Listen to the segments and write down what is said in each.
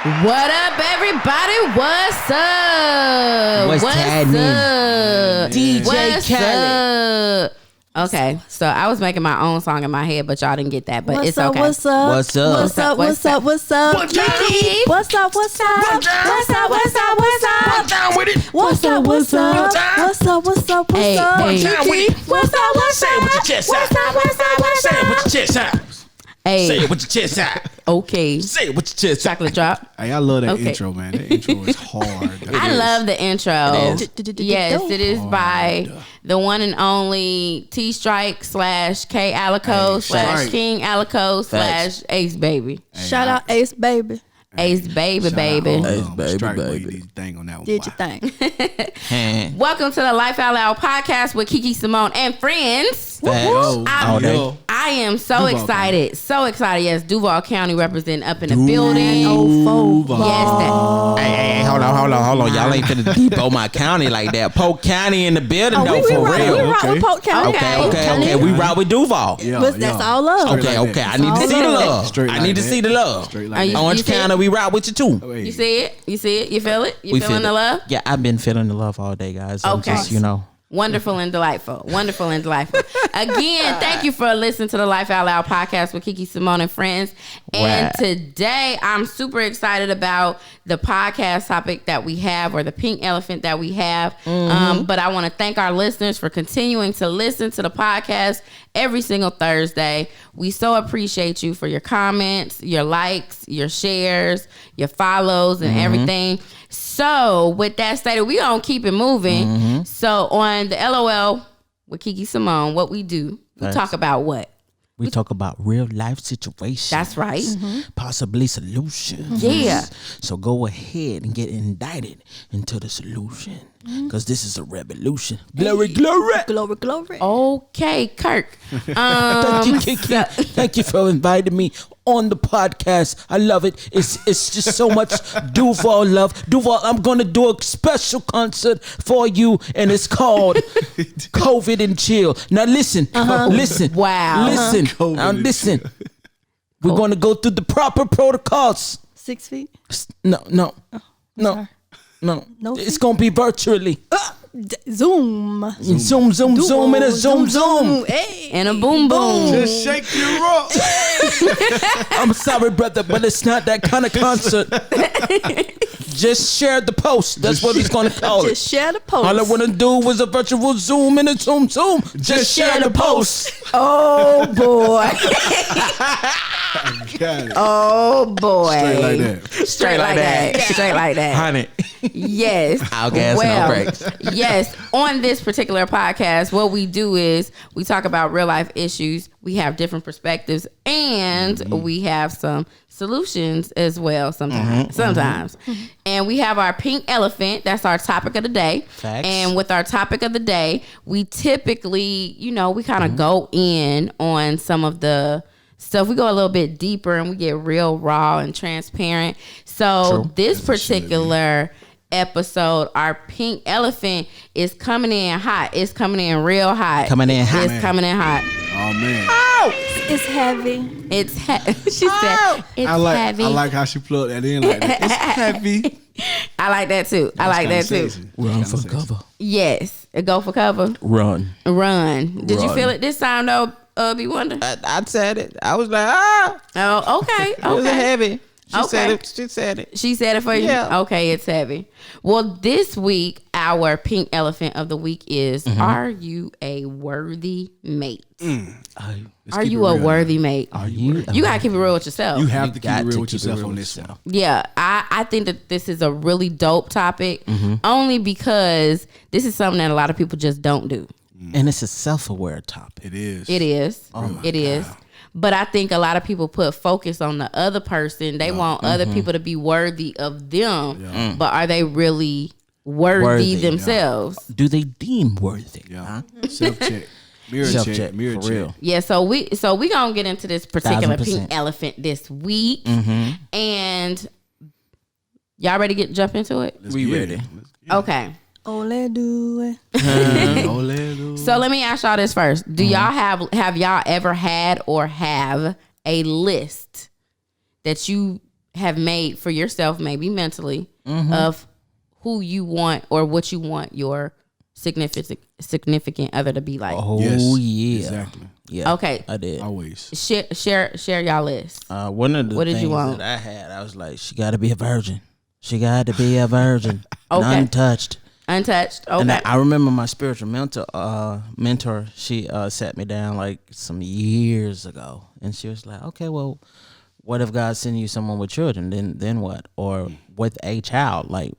What up, everybody? What's up? What's happening? Up? DJ What's Khaled. up? Okay, so I was making my own song in my head, but y'all didn't get that. But it's okay. What's up? What's up? What's up? What's up? What's up? What's up? Kiki? What's up? What's up? What's up? What's up? What's up? One time with it. What's up? What's up? What's up? What's up? Hey, What's up? hey. One time with it. What's up? What's Say it with your up? chest What's out. up? What's up? What's Say it with up? your chest out. Hey, Say it with your chest out. okay. Say it with your chest out. Chocolate drop. Hey, I love that Okay. intro, man. That intro is hard. I love the intro. It is. Yes, it is by the one and only T Strike / K Alico / Strike. King Alico Facts. / Ace Baby. Shout out Ace Baby. Ace Baby, baby. Ace baby, Strike baby. Boy, you did thing on that one. Did your thing. Welcome to the Life Out Loud podcast with Kiki Simone and friends. Yo, I'm- yo. I am so Duval excited. So excited. Yes, Duval County representing up in the building. Duval. Yes, that. Hey, hold on. Y'all ain't finna depot my county like that. Polk County in the building, Oh, though, we for rock real. with Polk County. Okay. We ride with Duval. Yeah, But that's yeah. all love. Straight like Okay. that. I need to see the love. Straight I like need to that. see the love. Straight Are like you- that. Orange see it? County, we ride with you too. Hey. You see it? You see it? You feel it? You We feeling feel the it. love? Yeah, I've been feeling the love all day, guys. I'm Okay. just, you know. Wonderful and delightful. Wonderful and delightful. Again, thank you for listening to the Life Out Loud podcast with Kiki Simone and friends. And Right. today I'm super excited about the podcast topic that we have, or the pink elephant that we have. But I want to thank our listeners for continuing to listen to the podcast every single Thursday. We so appreciate you for your comments, your likes, your shares, your follows, and everything. So with that stated, we gonna keep it moving. So on the LOL with Kiki Simone, what we do, we Thanks. talk about what? We talk about real life situations. That's right. Possibly solutions. Yeah. So go ahead and get indicted into the solution. Because this is a revolution. Glory, glory. Glory, glory. Okay, Kirk. Thank you, Kiki. Thank you for inviting me on the podcast. I love it. It's just so much Duval love. Duval, I'm going to do a special concert for you, and it's called COVID and Chill. Now listen. Listen. Wow. Listen. COVID Now and listen. We're going to go through the proper protocols. 6 feet. No. sorry. No. No It's feet? going to be virtually. Zoom. Zoom, and a zoom. Hey. And a boom boom. Just shake your rock. I'm sorry, brother, but it's not that kind of concert. Just share the post. That's what he's going to call it. Just share the post. All I want to do was a virtual Zoom and a zoom. Just share the post. Oh boy. Got it. Oh boy. Straight like that. Straight like that. Straight like that. Honey. Yes. I'll gas and no brakes. Yes. On this particular podcast, what we do is we talk about real life issues. We have different perspectives, and we have some solutions as well sometimes. And we have our pink elephant. That's our topic of the day. Facts. And with our topic of the day, we typically, we kind of go in on some of the stuff. We go a little bit deeper and we get real raw and transparent. So this particular episode, our pink elephant is coming in hot. It's coming in real hot. Coming in hot. It's coming in hot. Oh man. It's heavy. It's she said it's I heavy. like how she plugged that in like that. It's heavy. I like that too. I like that too. Run for cover. Yes. Go for cover. Run. Run. Did you Run. feel it this time though, B Wonder? I said it. I was like, Oh, okay. It was Okay. heavy. She Okay. said it. She said it. She said it for you? Yeah. Okay, it's heavy. Well, this week, our pink elephant of the week is, are you a worthy mate? Are you a worthy mate? Are you? You got to keep it real with yourself. You have to keep got it real to with keep it yourself real on with this one. yourself. Yeah, I think that this is a really dope topic, only because this is something that a lot of people just don't do. And it's a self-aware topic. It is. It is. Oh It is. But I think a lot of people put focus on the other person. They want other people to be worthy of them. But are they really worthy themselves? Do they deem worthy? Yeah. Self check. Mirror Self-check, check. Mirror for check. real. Yeah, so we gonna get into this particular 1000%. pink elephant this week, and y'all ready to jump into it? We get ready. it. Let's get Okay. Ole do it. it. Ole, So let me ask y'all this first: do y'all have y'all ever had or have a list that you have made for yourself, maybe mentally, of who you want or what you want your significant other to be like? Oh Yes, yeah, exactly. yeah. Okay. I did. Always. Share y'all list. One of the What did you things want? that I had, I was like, she got to be a virgin. She got to be a virgin, Okay. untouched. Untouched. Okay. And I remember my spiritual mentor. She sat me down like some years ago, and she was like, "Okay, well, what if God send you someone with children? Then what? Or with a child? Like,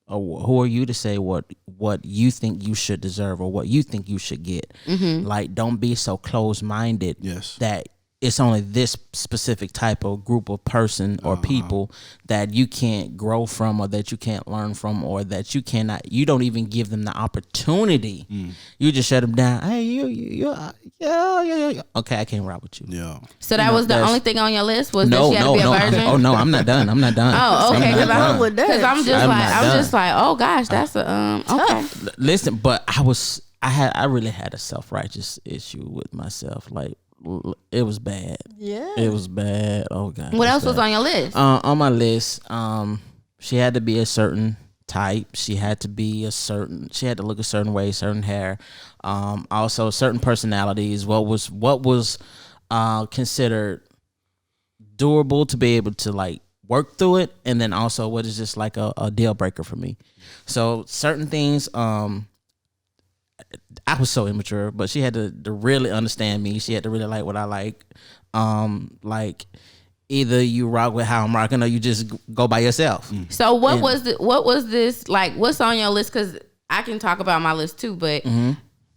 who are you to say what you think you should deserve or what you think you should get? Like, don't be so close minded. Yes. That it's only this specific type of group of person or people that you can't grow from or that you can't learn from or that you don't even give them the opportunity. You just shut them down. Hey, yeah. Okay, I can't ride with you. Yeah. So that was the only thing on your list was that No, she had no, to be a no. virgin? I'm not done. Oh, okay. I'm not done. with that. Because I'm just like, oh gosh, that's a okay. Listen, but I really had a self-righteous issue with myself. Like, it was bad. Yeah. It was bad. Oh God. What else was on your list? On my list? She had to be a certain type. She had to look a certain way, certain hair. Also certain personalities. What was considered doable to be able to like work through it, and then also what is just like a deal breaker for me. So certain things, I was so immature, but she had to really understand me. She had to really like what I like. Like either you rock with how I'm rocking or you just go by yourself. So what was this like? What's on your list? Because I can talk about my list too, but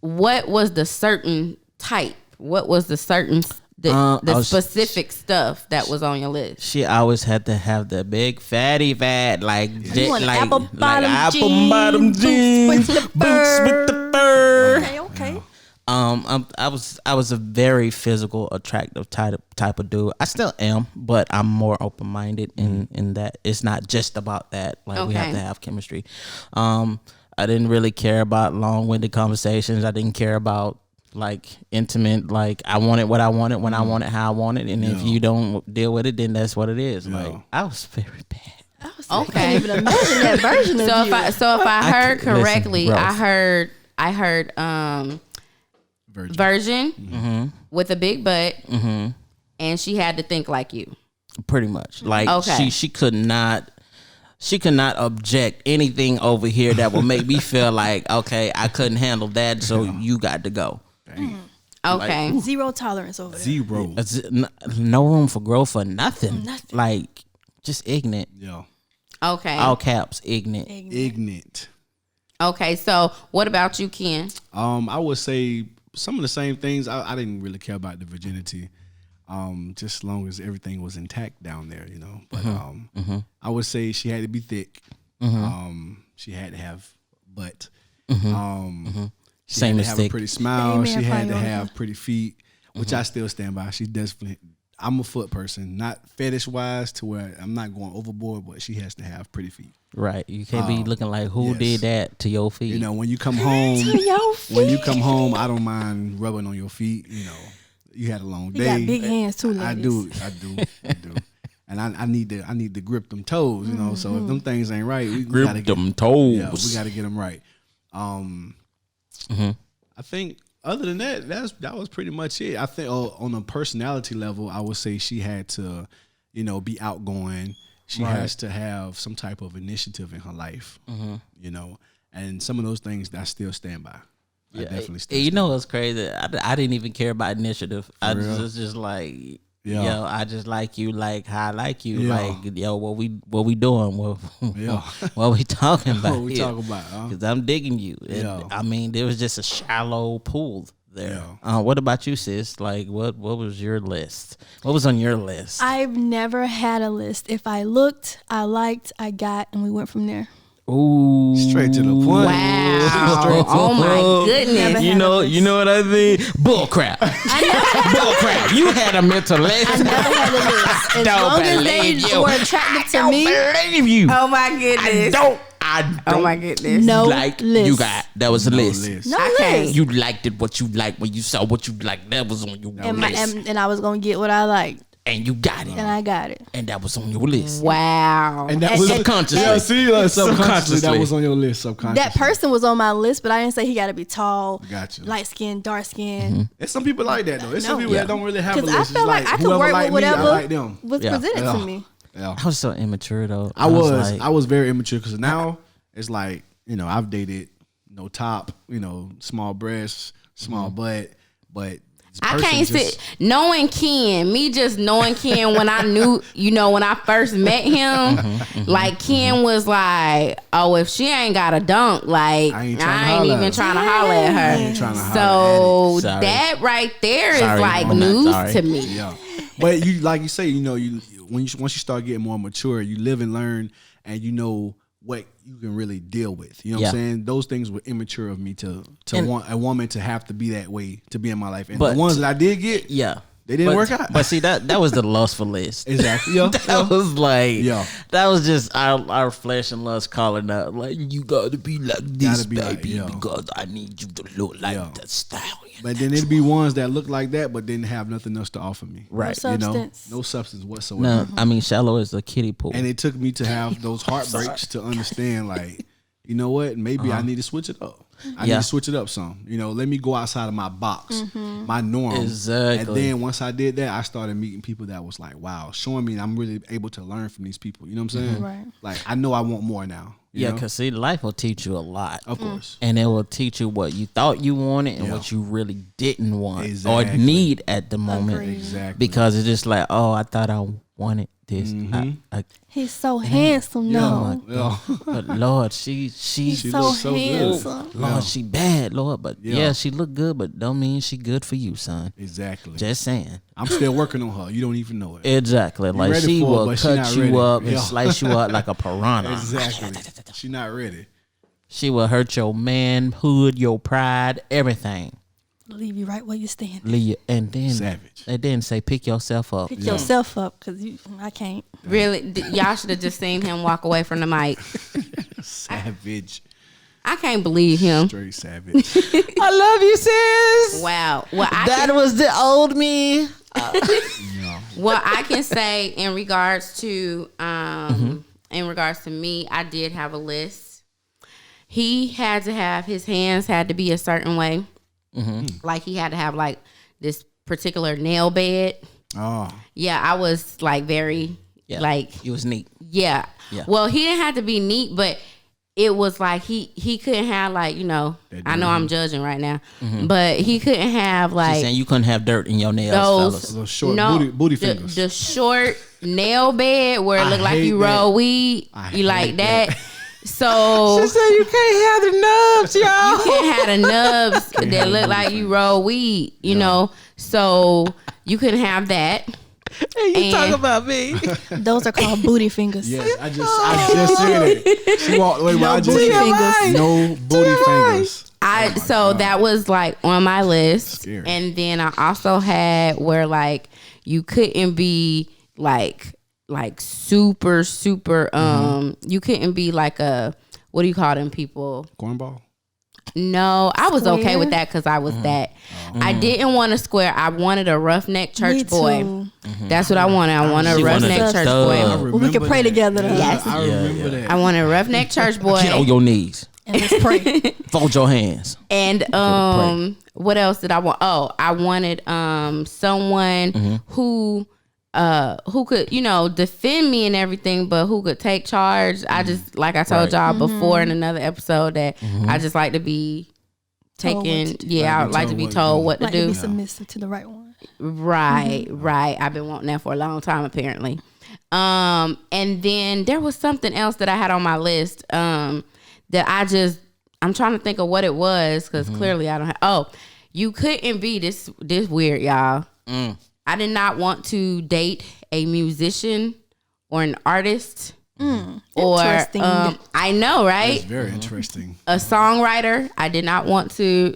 what was the certain type? What was the certain specific stuff that was on your list? She always had to have the big fatty fat, like apple bottom jeans, boots with the boots with the fur. Okay. I was a very physical, attractive type of dude. I still am, but I'm more open minded in that it's not just about that. Like we have to have chemistry. I didn't really care about long winded conversations. I didn't care about like intimate. Like I wanted what I wanted when I wanted how I wanted, and if you don't deal with it, then that's what it is. Like I was very bad. I can't even imagine that version of you. So if I heard correctly, listen, I heard virgin with a big butt, and she had to think like you. Pretty much. Like she could not object anything over here that would make me feel like, okay, I couldn't handle that, so you got to go. Okay. Like, zero tolerance over there. Zero. No room for growth or nothing. Like just ignorant. Yeah. Okay. All caps, ignorant. Ignorant. Okay, so what about you, Ken? I would say some of the same things. I didn't really care about the virginity. Just as long as everything was intact down there, you know. But I would say she had to be thick. She had to have butt. She Same had as to have thick. a pretty smile. Amen, she had to Fiona. have pretty feet, which I still stand by. She definitely. I'm a foot person, not fetish wise to where I'm not going overboard, but she has to have pretty feet. Right. You can't be looking like who did that to your feet. You know, when you come home, I don't mind rubbing on your feet. You know, you had a long day. You got big hands too, ladies. I do. And I need to grip them toes. You know, so if them things ain't right, we gotta Grip them toes. Yeah, we got to get them right. I think other than that, that was pretty much it. I think on a personality level, I would say she had to, you know, be outgoing. She has to have some type of initiative in her life, you know, and some of those things I still stand by. I definitely still You stand know what's crazy? I didn't even care about initiative. I was just like, yo, I just like you, like how I like you, like yo, what we doing? What we talking about? What we talking about? Huh? Because I'm digging you. And, I mean, there was just a shallow pool there. What about you, sis? Like, what was your list? What was on your list? I've never had a list. If I looked, I liked, I got, and we went from there. Ooh, straight to the point. Wow. Oh my goodness. You know what I mean? Bull crap. Bull crap. You had a mental list. I never had a list. As long as they were attractive to me. Believe you. Oh my goodness. I don't. Oh my goodness. No like list. you got that was a list. No I can't. list. You liked it what you liked when you saw what you liked. That was on your list. And I was gonna get what I liked. and you got it. And I got it. And that was on your list. Wow. And that was subconsciously. Yeah, see, subconsciously that was on your list. Subconsciously. That person was on my list, but I didn't say he got to be tall, Gotcha. light skin, dark skin. There's some people like that though. There's some No. people that don't really have a Because list. I felt It's like I could whoever work like with me, I whatever like them. was Yeah. presented Yeah. to me. Yeah. I was so immature though. I was like, very immature because now it's like, I've dated no top, small breasts, small butt, but this I person can't just- sit knowing Ken. Me just knowing Ken when I knew, when I first met him, like Ken was like, "Oh, if she ain't got a dunk, like I ain't I tryna ain't holler even at trying to holler at I her." ain't trying to holler So Sorry. that right there is Sorry, like I'm not news sorry. to me. Yeah, but you like you say, once you start getting more mature, you live and learn, and you know what you can really deal with. You know what I'm saying? Those things were immature of me to And- want a woman to have to be that way to be in my life. And But- the ones that I did get, yeah. they didn't But- work out. But see that was the lustful list. Exactly. Yeah. That was like, Yeah. that was just our flesh and lust calling out, like, you gotta be like this, Gotta be baby, like, yeah. because I need you to look like Yeah. the stallion. But then it'd be ones that look like that, but didn't have nothing else to offer me. Right. No substance. No substance whatsoever. No, I mean, shallow is a kiddie pool. And it took me to have those heartbreaks to understand, like, you know what? Maybe I need to switch it up. I need Yeah. to switch it up some. Let me go outside of my box, my norm. Exactly. And then once I did that, I started meeting people that was like, wow, showing me I'm really able to learn from these people. You know what I'm saying? Right. Like, I know I want more now. you Yeah, know? because see, life will teach you a lot. Of course. And it will teach you what you thought you wanted and Yeah. what you really didn't want Exactly. or need at the moment. Agreed. Exactly. Because it's just like, oh, I thought I wanted this. I, He's so handsome, no. Yeah. but Lord, she He's She so looks so good. handsome. Lord, Yeah. she bad, Lord. But Yeah. yeah, she look good, but don't mean she good for you, son. Exactly. Just saying. I'm still working on her. You don't even know it. Exactly. Like ready she for it, will but she cut not you ready. up and Yeah. slice you up like a piranha. Exactly. She not ready. She will hurt your manhood, your pride, everything. Leave you right where you stand. Leave you, and Savage. then say pick yourself up. Pick yourself up, because I can't. Really, y'all should have just seen him walk away from the mic. Savage. I can't believe him. Straight savage. I love you, sis. Wow. Well, That was the old me. I can say in regards to me, I did have a list. He had to have his hands had to be a certain way. Like he had to have like this particular nail bed. Oh. Yeah, I was like very like It was neat. yeah. Yeah. Well, he didn't have to be neat, but it was like he couldn't have like, I know I'm judging right now, but he couldn't have She's like saying you couldn't have dirt in your nails, those fellas. Little short booty fingers. The short nail bed where it I looked like hate you that. roll weed. I You like hate that? So She said you can't have the nubs, y'all. you can't have the nubs that look like you roll weed, you know. So you couldn't have that. Hey, you talk And- about me. Those are called booty fingers. Yes, I just said it. She walked away. I just booty said fingers. no booty fingers. That was like on my list. Scary. And then I also had where like you couldn't be like super you couldn't be like a, what do you call them people? Cornball. No, I was okay Square? with that because I was that. I didn't want a square. I wanted a roughneck church Me boy. too. That's what I wanted. I wanted a She wanted roughneck a church thug. boy. I Well, we can remember pray that. together though. Yes. I Yeah, remember yeah. that. I wanted a roughneck church boy. Get on your knees. And let's pray. Fold your hands. And what else did I want? Oh, I wanted someone who could, defend me and everything, but who could take charge. I just, like I told y'all before in another episode, that I just like to be Told taken. what to Yeah, I would like to be told what to Like to do. be submissive to the right one. Right. I've been wanting that for a long time, apparently. And then there was something else that I had on my list that I'm trying to think of what it was, because clearly I don't have. Oh, you couldn't be this weird, y'all. I did not want to date a musician or an artist. Or Interesting. I know, right? It's very interesting. A songwriter. I did not want to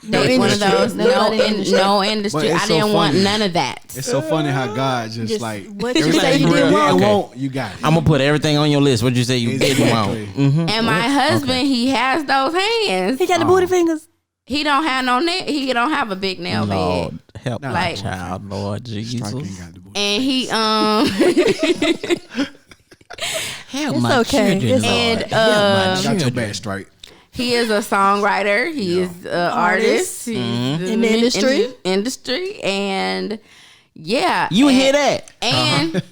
date one of industry. those. Nobody in industry. No industry. But it's I so didn't want funny. none of that. It's so funny how God just like what you everything say you you didn't want. want, you got it. I'm gonna put everything on your list. What'd you say you didn't want? Exactly. And my husband, he has those hands. He got the booty fingers. He don't have no nail. He don't have a big nail Lord bed. Help Not my like- child, Lord Jesus. Strike ain't got the ball. and he Help It's my okay. children, It's Lord. And, Help my Got your children. back strike. he is a songwriter. He is an artist. He's In the industry. And yeah, You and, hear that? And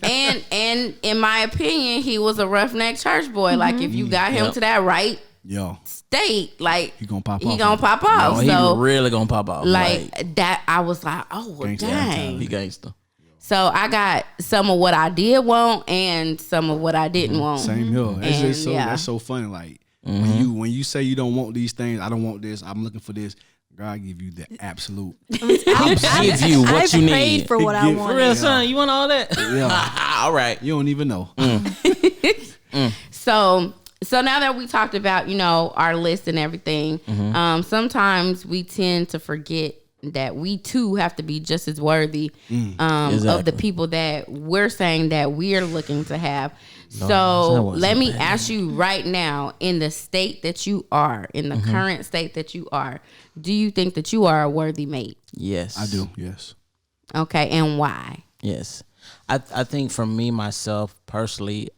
and in my opinion, he was a roughneck church boy. Like if you got him Yep. to that right Yo, state, like he gonna pop he off. gonna pop off. Oh, he so really gonna pop off. like that, I was like, oh well, Gangsta dang. he gangster. So I got some of what I did want and some of what I didn't want. Same here. It's And, just so yeah. that's so funny. Like Mm-hmm. when you say you don't want these things, I don't want this. I'm looking for this. God give you the absolute. I'll give you what I've you prayed need. for what I Give- For wanted. real, son, you want all that? Yeah. All right. You don't even know. So now that we talked about, our list and everything, sometimes we tend to forget that we too have to be just as worthy of Exactly. the people that we're saying that we're looking to have. that So wasn't let me bad. ask you right now, in the state that you are, in the current state that you are, do you think that you are a worthy mate? Yes, I do. Yes. Okay, and why? Yes, I think for me myself personally,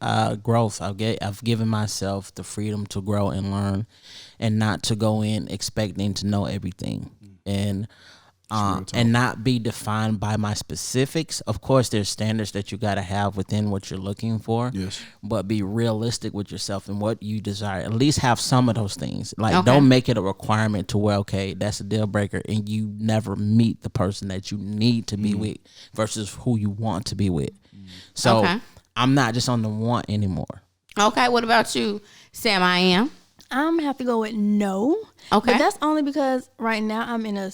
growth. I've given myself the freedom to grow and learn, and not to go in expecting to know everything, and not be defined by my specifics. Of course, there's standards that you got to have within what you're looking for. Yes. But be realistic with yourself and what you desire. At least have some of those things. Like, Okay. don't make it a requirement to where, okay, that's a deal breaker, and you never meet the person that you need to be with versus who you want to be with. So Okay. I'm not just on the want anymore. Okay, what about you, Sam? I am. I'm gonna have to go with no. Okay. But that's only because right now I'm in a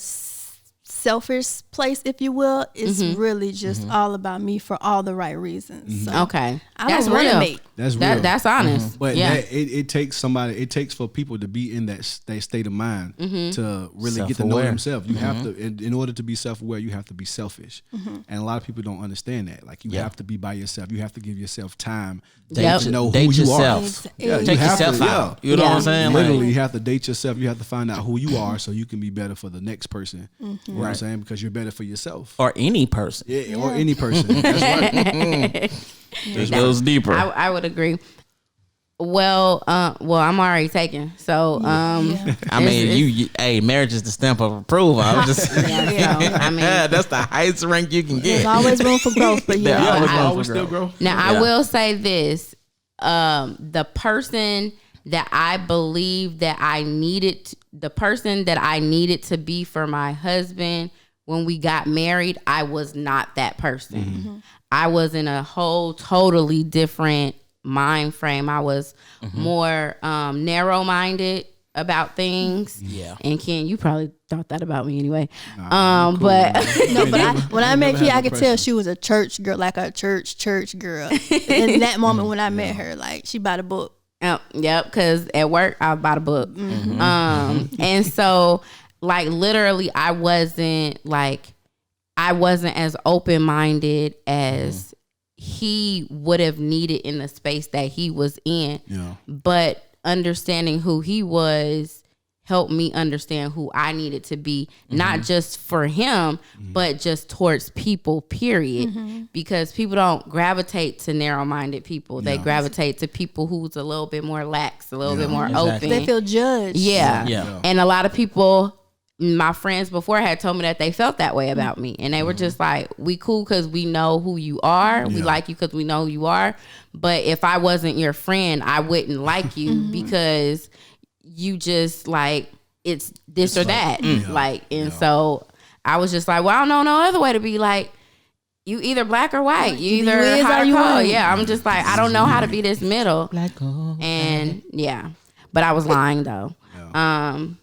selfish place, if you will. It's really just all about me for all the right reasons. So Okay, I that's don't want real. to make. That's real. That's honest. But yeah. it takes somebody. It takes for people to be in that state of mind to really get to know Self-aware. themselves. You have to, in order to be self-aware, you have to be selfish. And a lot of people don't understand that. Like you have to be by yourself. You have to give yourself time Yep. to know who Date you yourself. Ex- are. ex- Take you have yourself to, out. You know what I'm saying? Literally, Like, you have to date yourself. You have to find out who you are so you can be better for the next person. You know what I'm saying? Because you're better for yourself. or any person. Yeah, or any person. That's right. It goes deeper. I would agree. Well, I'm already taken. So, I mean, it's- hey, marriage is the stamp of approval. I'm just, yeah, so, I mean, that's the highest rank you can There's get. always room for growth, but Yeah, yeah. always I room Always for still growth. grow. now Yeah. I will say this: the person that I believe that I needed, the person that I needed to be for my husband when we got married, I was not that person. I was in a whole totally different mind frame. I was more narrow-minded about things. Yeah. And Ken, you probably thought that about me anyway. Cool. But No, but when I met never Kia, had I no could tell pressure. she was a church girl, like a church girl. In that moment when I met her, like she bought a book. Yep, because at work I bought a book. And so like literally I wasn't as open-minded as he would have needed in the space that he was in. Yeah. But understanding who he was helped me understand who I needed to be, not just for him, but just towards people, period. Because people don't gravitate to narrow-minded people. They gravitate to people who's a little bit more lax, a little bit more Exactly. open. They feel judged. Yeah. Yeah. And a lot of people, my friends before had told me that they felt that way about me. And they were just like, we cool because we know who you are. We like you because we know who you are. But if I wasn't your friend, I wouldn't like you because you just like, it's this or that. Like, and so I was just like, well, I don't know no other way to be like, you either black or white. You either is hot or or you cold. ain't. Yeah, I'm just like, I don't know how to be this middle. Black gold. And yeah, but I was lying though.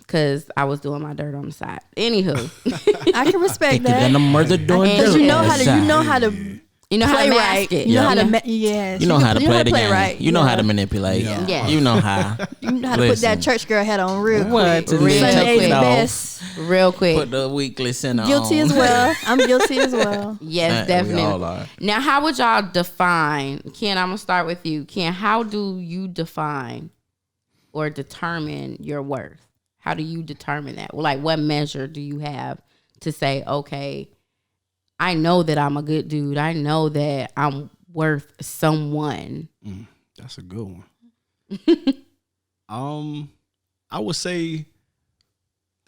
Cause I was doing my dirt on the side. Anywho, I can respect Thicker than that. a murder doing Because Because dirt you know on how the to, you side. know how to you know how play to right. mask it. You know Yeah. how to, yes. You know how to play the game. Right. You know how to Yeah. manipulate. Yeah. You know how. You know how to put that church girl hat on real What? quick. To Real Sunday's quick. best. Real quick. Put the weekly center Guilty on. as well. I'm guilty as well. Yes, We definitely. all are. Now, how would y'all define, Ken, I'm gonna start with you. Ken, how do you define or determine your worth? How do you determine that? Well, like what measure do you have to say, okay, I know that I'm a good dude. I know that I'm worth someone. That's a good one. I would say,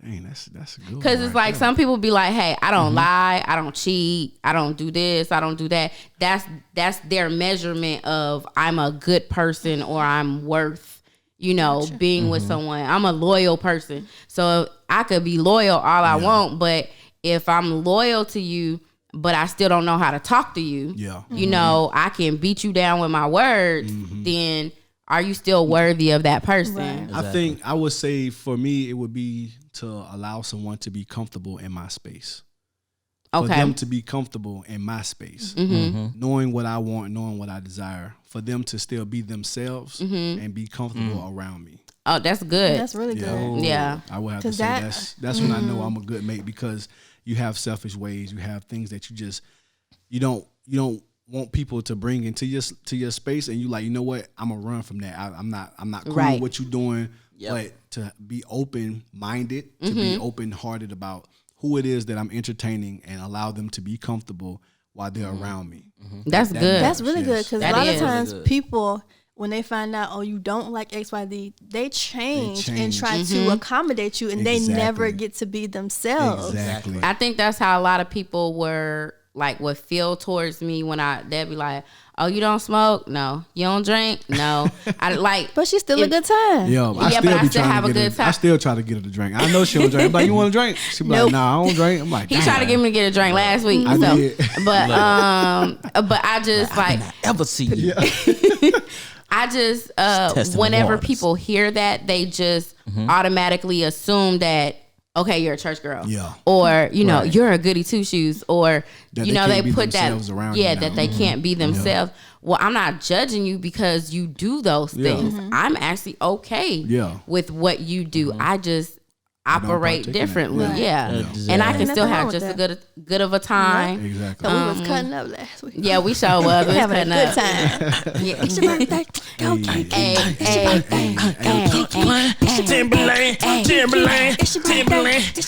dang, that's a good one. Because it's like some people be like, hey, I don't lie, I don't cheat, I don't do this, I don't do that. That's their measurement of I'm a good person or I'm worth, being with someone. I'm a loyal person. So I could be loyal all I want, but if I'm loyal to you, but I still don't know how to talk to you, I can beat you down with my words, then are you still worthy of that person? Right. Exactly. I think I would say for me, it would be to allow someone to be comfortable in my space. For them to be comfortable in my space. Knowing what I want, knowing what I desire. For them to still be themselves and be comfortable around me. Oh, that's good. That's really good. Yeah. I would have to say that's when I know I'm a good mate, because you have selfish ways. You have things that you don't want people to bring into your space, and you like, you know what? I'm gonna run from that. I'm not cool with what you're doing. But to be open minded, to be open hearted about who it is that I'm entertaining, and allow them to be comfortable while they're around me. That's good. That's really good, because a lot of times really people, when they find out, oh, you don't like XYZ, they change and try to accommodate you, and they never get to be themselves. Exactly. I think that's how a lot of people would feel towards me when they'd be like, oh, you don't smoke? No. You don't drink? No. But she's still a good time. Yeah, but I still have a good time. I still try to get her to drink. I know she don't drink. I'm like, you want to drink? She be like, nah, I don't drink. I'm like, he tried to get me to get a drink last week. I did. But I just ever see you. I just whenever people hear that, they just automatically assume that, okay, you're a church girl. Yeah. Or, you're a goody two shoes. Or, that they put that, that they can't be themselves. Well, I'm not judging you because you do those things. I'm actually okay with what you do. I just operate differently. Yeah. Exactly. And I can still have just a good of a time. Exactly. So we was cutting up last week. Yeah, we sure was. We having a good time. Yeah. It's your birthday. Go Timberland.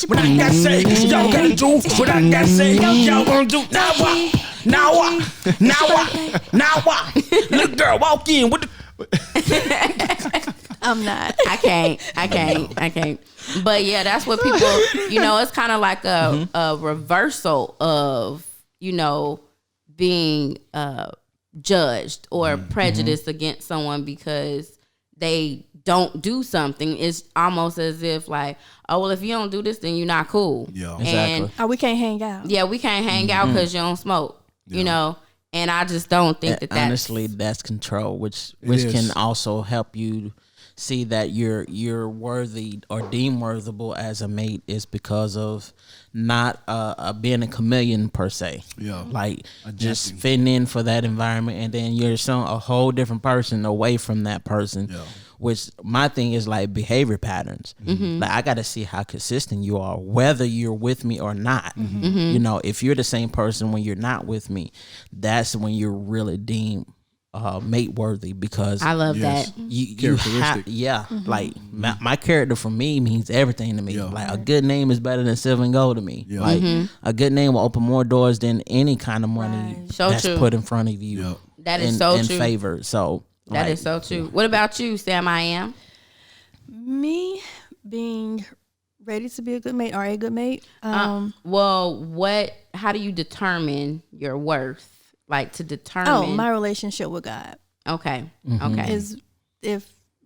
What I gotta say, y'all gotta do what I gotta say. Y'all gonna do now what? Little girl, walk in with the. I'm not. I can't. But yeah, that's what people, it's kind of like a reversal of, being judged or prejudiced against someone because they don't do something. It's almost as if like, oh, well, if you don't do this, then you're not cool. Yeah, exactly. And we can't hang out. Yeah, we can't hang out because you don't smoke, and I just don't think that honestly, that's control, which can also help you see that you're worthy or deemed worthable as a mate is because of not being a chameleon per se. Yeah, like just fitting in for that environment, and then you're a whole different person away from that person. Yeah. Which my thing is like behavior patterns. Like I got to see how consistent you are, whether you're with me or not. If you're the same person when you're not with me, that's when you're really deemed mate worthy, because I love that. You have, like my character for me means everything to me. Yeah. Like a good name is better than silver and gold to me. Yeah. Like a good name will open more doors than any kind of money that's put in front of you. Yeah. That is so true. In favor. So that is so true. What about you, Sam? I am me being ready to be a good mate or a good mate. Well, how do you determine your worth? Like to determine my relationship with God. Okay. Okay.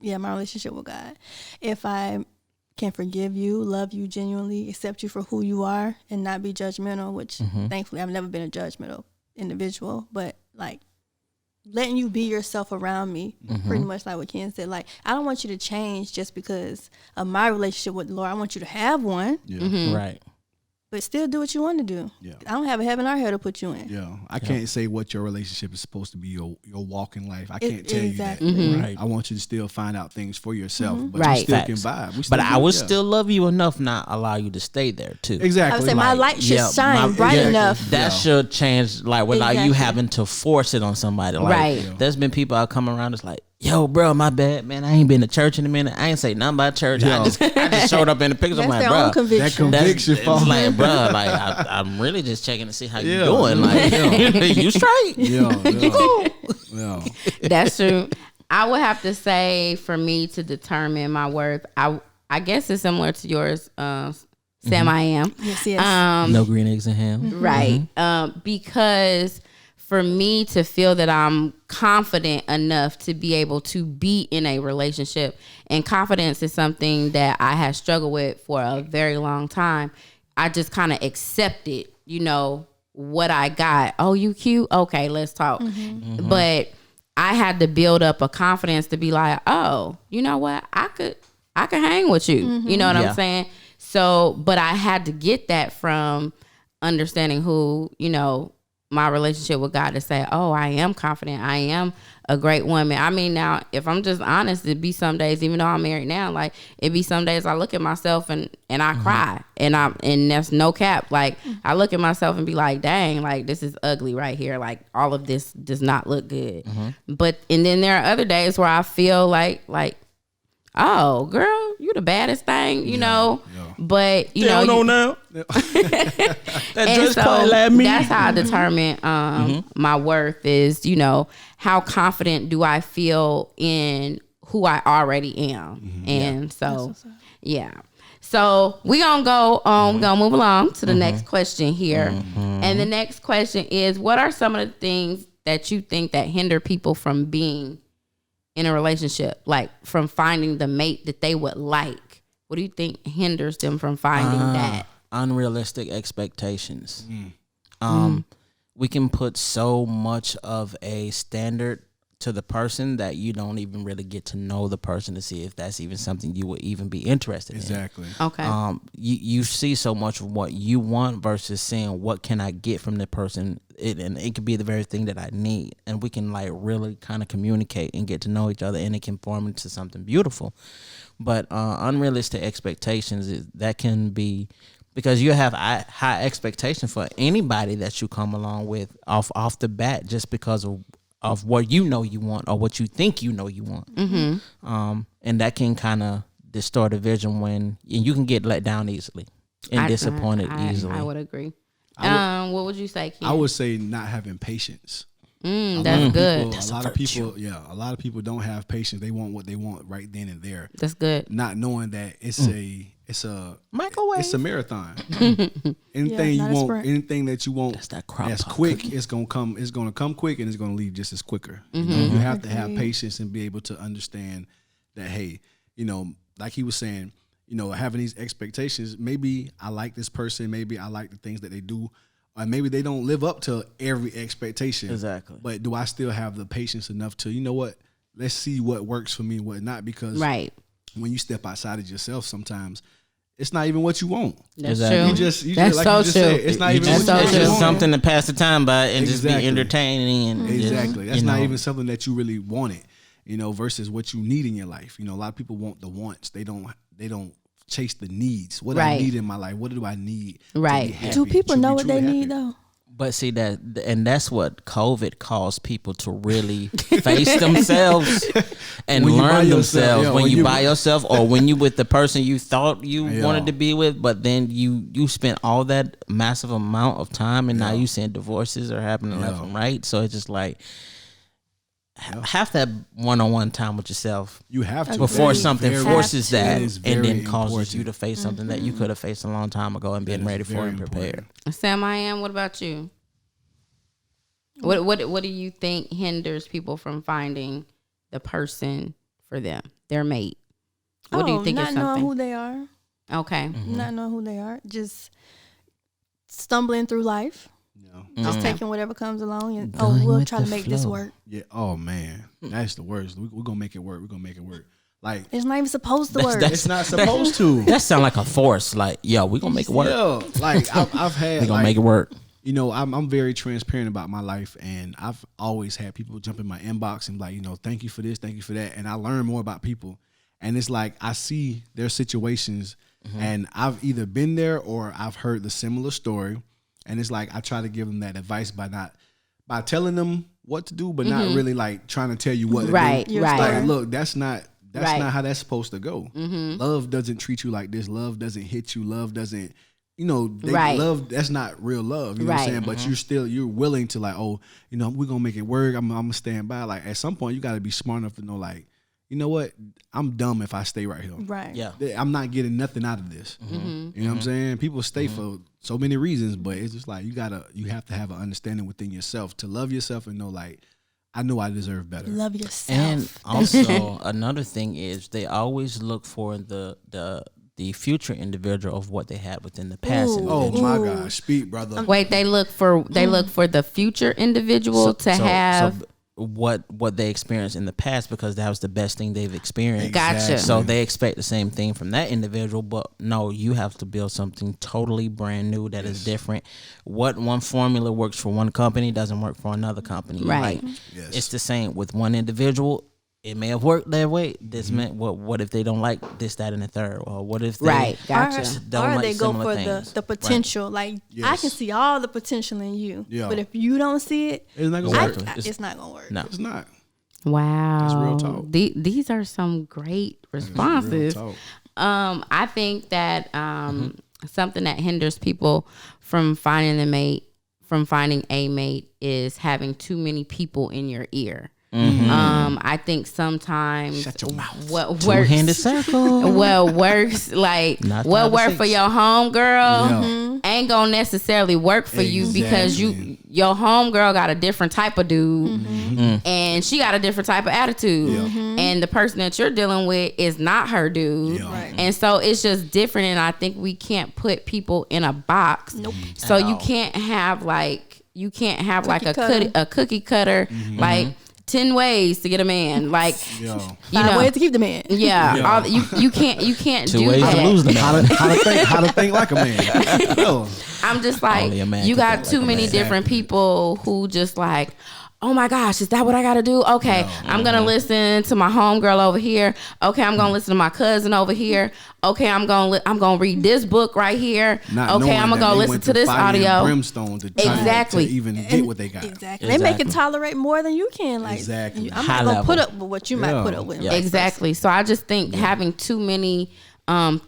My relationship with God. If I can forgive you, love you genuinely, accept you for who you are, and not be judgmental, which thankfully I've never been a judgmental individual, but like letting you be yourself around me, pretty much like what Ken said. Like, I don't want you to change just because of my relationship with the Lord. I want you to have one. Yeah. Right. But still do what you want to do. Yeah. I don't have a heaven or hell to put you in. Yeah. I can't say what your relationship is supposed to be, your walk in life. I can't tell you that. Right. I want you to still find out things for yourself. But you still can vibe. But I would still love you enough, not allow you to stay there too. Exactly. I would say my light should shine bright enough. That should change, like without you having to force it on somebody. Like, there's been people I come around, it's like, yo, bro, my bad, man. I ain't been to church in a minute. I ain't say nothing about church. Yo. I just showed up in the pictures. I'm That's like, their own bro, conviction. That conviction, it's folks. like, bro, like I'm really just checking to see how you Yeah. doing. Like, you straight? Yeah. That's true. I would have to say, for me to determine my worth, I guess it's similar to yours, Sam. I am. Yes. No green eggs and ham. Right. Because for me to feel that I'm confident enough to be able to be in a relationship, and confidence is something that I have struggled with for a very long time. I just kind of accepted, what I got. Oh, you cute? Okay, let's talk. But I had to build up a confidence to be like, oh, you know what? I could hang with you. You know what I'm saying? So, but I had to get that from understanding who, my relationship with God, to say, oh, I am confident. I am a great woman. I mean, now, if I'm just honest, it'd be some days, even though I'm married now, like it'd be some days I look at myself and I cry, and that's no cap. Like I look at myself and be like, dang, like this is ugly right here. Like all of this does not look good. And then there are other days where I feel like, oh, girl, you the baddest thing, you know. But you know now. That dress probably like me. That's how I determine my worth is, how confident do I feel in who I already am. And so yeah. So we're gonna go we're gonna move along to the next question here. And the next question is, what are some of the things that you think that hinder people from being in a relationship, like from finding the mate that they would like? What do you think hinders them from finding that? Unrealistic expectations. We can put so much of a standard to the person that you don't even really get to know the person to see if that's even something you would even be interested in. Exactly. Okay. You see so much of what you want versus seeing what can I get from the person. And it could be the very thing that I need, and we can like really kind of communicate and get to know each other, and it can form into something beautiful. But unrealistic expectations, that can be, because you have high expectations for anybody that you come along with off the bat, just because of what you want or what you think you want. And that can kind of distort a vision and you can get let down easily and disappointed easily. I would agree. What would you say, Ken? I would say not having patience. That's good. A lot of people don't have patience. They want what they want right then and there. That's good. Not knowing that it's a microwave. It's a marathon. Anything that you want that's quick, cookie. It's gonna come quick, and it's gonna leave just as quicker. You have to have patience and be able to understand that, hey, like he was saying, having these expectations, maybe I like this person, maybe I like the things that they do, or maybe they don't live up to every expectation. Exactly. But do I still have the patience enough to, let's see what works for me and what not? Because when you step outside of yourself, sometimes it's not even what you want. That's exactly. true. That's so true. Said, it's not even what you want. It's just something to pass the time by and just be entertaining. And exactly. That's not even something that you really wanted, versus what you need in your life. A lot of people want the wants. They don't chase the needs. What I need in my life. What do I need? Right. To be happy, do people know what they happy? need though? But see that's what COVID caused people to really face themselves and learn themselves. When you by yourself, or when you with the person you thought you wanted to be with, but then you spent all that massive amount of time, and now you seeing divorces are happening left and right. So it's just like have that one-on-one time with yourself. You have to before something forces that and then causes important. you to face something that you could have faced a long time ago and been ready for and prepared. Sam, what about you? What do you think hinders people from finding the person for them, their mate? What do you think is something? Not knowing who they are. Okay. Not knowing who they are. Just stumbling through life. Just taking whatever comes along and we'll try to make this work. Yeah. Oh man, that's the worst. We're gonna make it work. Like it's not even supposed to work. It's not supposed to. That sound like a force. Like, we're gonna make it work. Yeah. Like I've had. We're gonna make it work. I'm very transparent about my life, and I've always had people jump in my inbox and like, thank you for this, thank you for that, and I learn more about people. And it's like I see their situations, and I've either been there or I've heard the similar story. And it's like I try to give them that advice by telling them what to do, but not really like trying to tell you what to Right, do. right. Like, look, that's not Right. how that's supposed to go. Love doesn't treat you like this. Love doesn't hit you. Love doesn't, Right. love, that's not real love. You know what I'm Right. saying? But you're willing to like, oh, we're going to make it work. I'm going to stand by. Like at some point you got to be smart enough to know like, you know what? I'm dumb if I stay right here. Right. Yeah. I'm not getting nothing out of this. You know what I'm saying? People stay for so many reasons, but it's just like you have to have an understanding within yourself to love yourself and know like, I know I deserve better. Love yourself. And also another thing is they always look for the future individual of what they had within the past. Ooh. Oh individual. my gosh, speak, brother. Wait, they look for the future individual to have. What they experienced in the past because that was the best thing they've experienced. Gotcha. So they expect the same thing from that individual, but no, you have to build something totally brand new that is different. What one formula works for one company doesn't work for another company. Right. Like, it's the same with one individual. It may have worked that way. This meant what if they don't like this, that, and the third, or what if they Right. Gotcha. don't or like they go similar for things. the potential. Like I Yes. can see all the potential in you, Yeah. but if you don't see it, It's not gonna work. it's not gonna work. No. It's not. Wow. That's real talk. These are some great responses. Real talk. I think that something that hinders people from finding a mate is having too many people in your ear. I think sometimes Shut your mouth. what Two-handed works circle. what works like Not what 5 or worked 6. for your home girl Yeah. ain't gonna necessarily work for you because Exactly. your home girl got a different type of dude and she got a different type of attitude and the person that you're dealing with is not her dude Yeah. Right. and so it's just different and I think we can't put people in a box. Nope. So At you all. can't have like Cookie cutter. a cookie cutter like 10 ways to get a man like Yo. you 5 know ways to keep the man. yeah, Yeah. you can't 2 do ways that. to lose the man. How to think like a man. Yo. I'm just like Only a man you could got think too like a many man. different people who just like, oh my gosh, is that what I got to do? Okay, I'm gonna listen to my homegirl over here. Okay, I'm gonna listen to my cousin over here. Okay, I'm gonna read this book right here. Not Okay, knowing I'm gonna that go they listen went to through this fire and audio. brimstone to try Exactly. to even get what they got. Exactly. They make it Exactly. tolerate more than you can. Like, Exactly. I'm High not gonna put level. up with what you might Yeah. put up with. Yeah. Exactly. So I just think having too many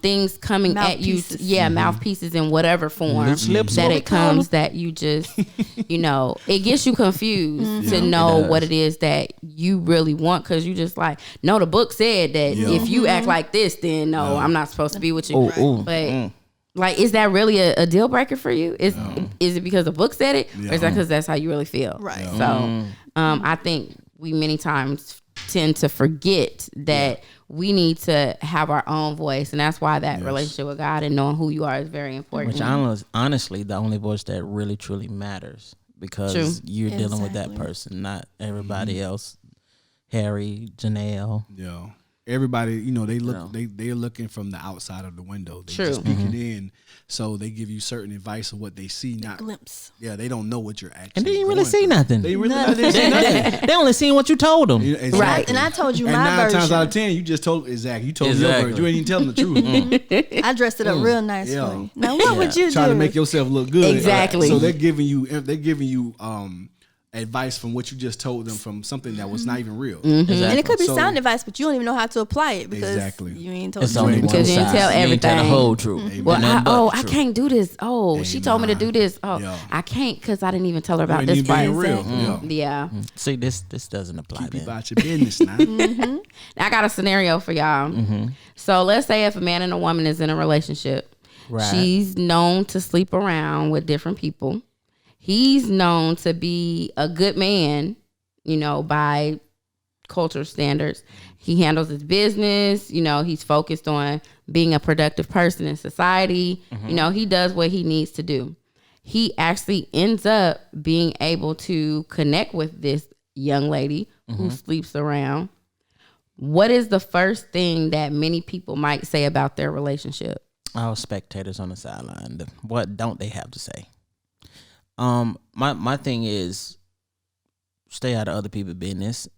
things coming at you, Mouthpieces. mouthpieces in whatever form Loose lips, that what we it call comes that you just, it gets you confused to It know does. what it is that you really want because you just like, no, the book said that Yeah. if you act like this, then no, I'm not supposed to be with you. Ooh, ooh. But like, is that really a deal breaker for you? Is it because the book said it, or is that because that's how you really feel? Right. So, I think we many times tend to forget that we need to have our own voice, and that's why that relationship with God and knowing who you are is very important. Which honestly, the only voice that really truly matters because True. you're dealing with that Exactly. person, not everybody else. Harry, Janelle. Yo. Everybody, they look Yeah. they're looking from the outside of the window. They True. just peeking in. So they give you certain advice of what they see, not Glimpse. they don't know what you're actually And they didn't really going say through. nothing. They really Nothing. didn't say nothing. They only seen what you told them. Exactly. Right. And I told you And my 9 version. times out of 10, you just told exactly. You told your Exactly. version. You ain't even telling the truth. I dressed it up real nice Yeah. for you. Now, what would you Try do? to make yourself look good. Exactly. So they're giving you advice from what you just told them from something that was not even real. Exactly. And it could be So- sound advice, but you don't even know how to apply it because Exactly. you ain't told It's the only truth. one Because you didn't side. tell You ain't tell the everything. whole truth. Well, Nothing but I truth. can't do this. Oh, she told me to do this. Oh, Yeah. I can't because I didn't even tell her about ain't this even being part. real. Exactly. Yeah. See, this doesn't apply Keep then. about your business now. I got a scenario for y'all. So let's say if a man and a woman is in a relationship, Right. she's known to sleep around with different people. He's known to be a good man, by culture standards. He handles his business. He's focused on being a productive person in society. He does what he needs to do. He actually ends up being able to connect with this young lady who sleeps around. What is the first thing that many people might say about their relationship? Our spectators on the sideline. What don't they have to say? My thing is stay out of other people's business.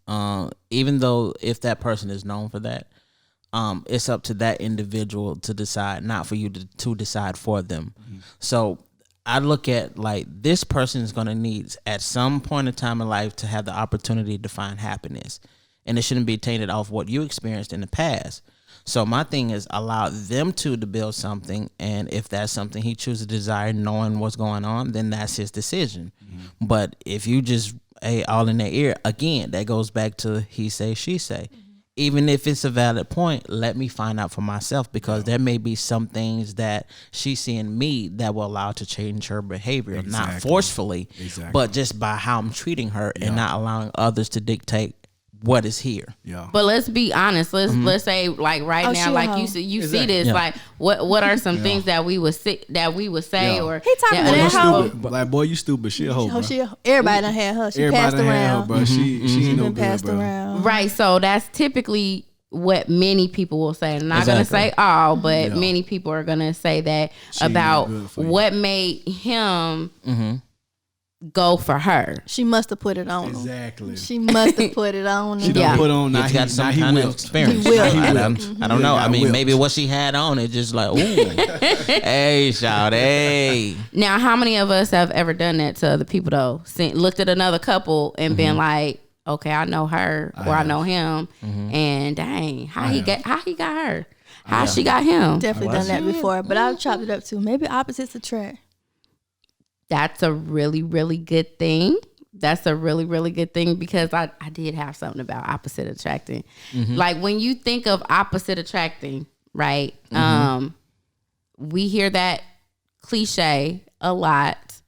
Even though if that person is known for that, it's up to that individual to decide, not for you to decide for them. So I look at like this person is going to need at some point in time in life to have the opportunity to find happiness, and it shouldn't be tainted off what you experienced in the past. So my thing is allow them to build something, and if that's something he chooses to desire, knowing what's going on, then that's his decision. Mm-hmm. But if you just all in their ear, again, that goes back to he say, she say. Mm-hmm. Even if it's a valid point, let me find out for myself, because there may be some things that she see in me that will allow to change her behavior, not forcefully, but just by how I'm treating her and not allowing others to dictate what is here. Yeah. But let's be honest. Let's say like now, like you see this, like what are some things that we would say or he talking to that hoe. Like, boy, you stupid. She a hoe, bro. Everybody done had her. She passed around, bro. She no been good, passed bro. around. Right. So that's typically what many people will say. I'm not gonna say all, but many people are gonna say that about what made him go for her. She must have put it on him. Exactly. She must have put it on him. She done put on. Now he's got some kind of experience. I don't know. I mean, maybe what she had on it just like, ooh, hey, shout, hey. Now, how many of us have ever done that to other people though? Looked at another couple and been like, okay, I know her or I know him, and dang, how he got her, how she got him. Definitely done that before, but I've chopped it up too. Maybe opposites attract. That's a really, really good thing. That's a really, really good thing, because I did have something about opposite attracting. Like when you think of opposite attracting, right? We hear that cliche a lot.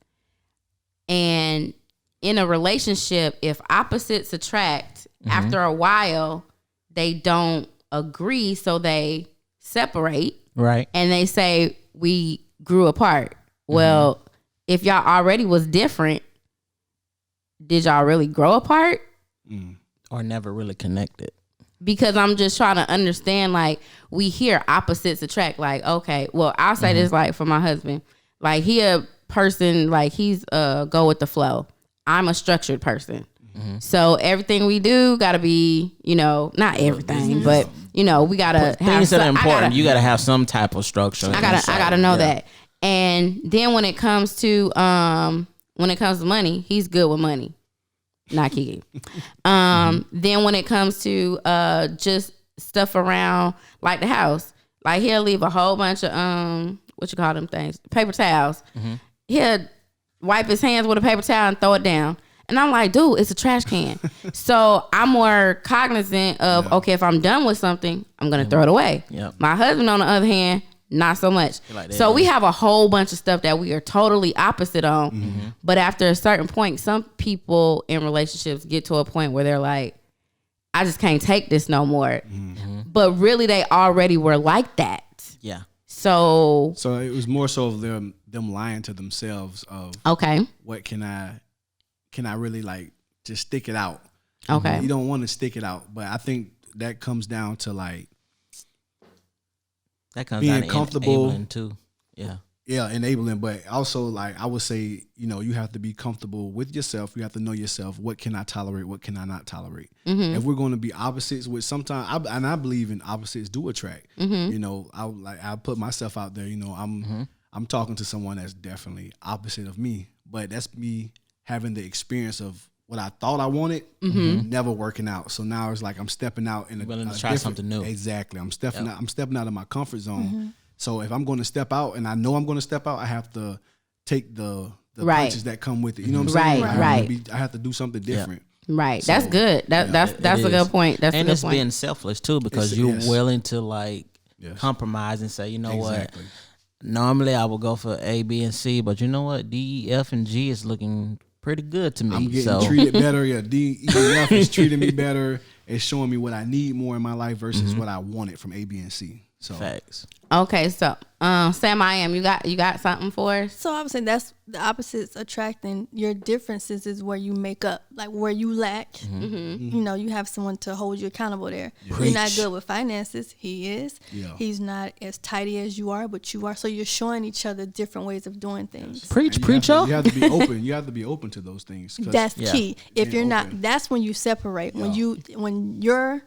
And in a relationship, if opposites attract, after a while, they don't agree, so they separate. Right. And they say, we grew apart. Well, if y'all already was different, did y'all really grow apart? Or never really connected? Because I'm just trying to understand, like, we hear opposites attract. Like, okay, well, I'll say this, like, for my husband. Like, he a person, like, he's go with the flow. I'm a structured person. So everything we do got to be, not everything, but, we got to have things that are important. You got to have some type of structure. I got to know that. And then when it comes to money, he's good with money. Not Kiki. Then when it comes to just stuff around like the house, like he'll leave a whole bunch of what you call them things, paper towels. He'll wipe his hands with a paper towel and throw it down. And I'm like, dude, it's a trash can. So I'm more cognizant of, okay, if I'm done with something, I'm gonna throw it away. My husband, on the other hand, not so much. Like that, so we have a whole bunch of stuff that we are totally opposite on. But after a certain point, some people in relationships get to a point where they're like, I just can't take this no more. But really, they already were like that. Yeah. So it was more so of them lying to themselves of, okay, what can I really like just stick it out? Okay. You don't want to stick it out, but I think that comes down to like, that comes being comfortable enabling too. Yeah, enabling. But also, like, I would say, you have to be comfortable with yourself. You have to know yourself. What can I tolerate? What can I not tolerate? If we're going to be opposites, which sometimes, I believe in opposites do attract. I put myself out there. I'm talking to someone that's definitely opposite of me, but that's me having the experience of what I thought I wanted, never working out. So now it's like I'm stepping out in willing to try something new. Exactly. I'm stepping out. I'm stepping out of my comfort zone. So if I'm going to step out, and I know I'm going to step out, I have to take the punches that come with it. You know what I'm saying? I have to do something different. Right. So, that's good. That's a good point. That's and a good it's point. being selfless too, because you're willing to like compromise and say, you know what? Normally I would go for A, B, and C, but you know what? D, E, F, and G is looking pretty good to me. I'm getting treated better. Yeah, D, E, and F is treating me better. It's showing me what I need more in my life versus what I wanted from A, B, and C. So facts. Okay, so Sam, you got something for us? So I would say that's the opposites attracting. Your differences is where you make up, like where you lack. You have someone to hold you accountable there. You're not good with finances. He is. He's not as tidy as you are, but you are. So you're showing each other different ways of doing things. Preach, y'all. You have to be open. You have to be open to those things. That's key. If you're not, that's when you separate. When your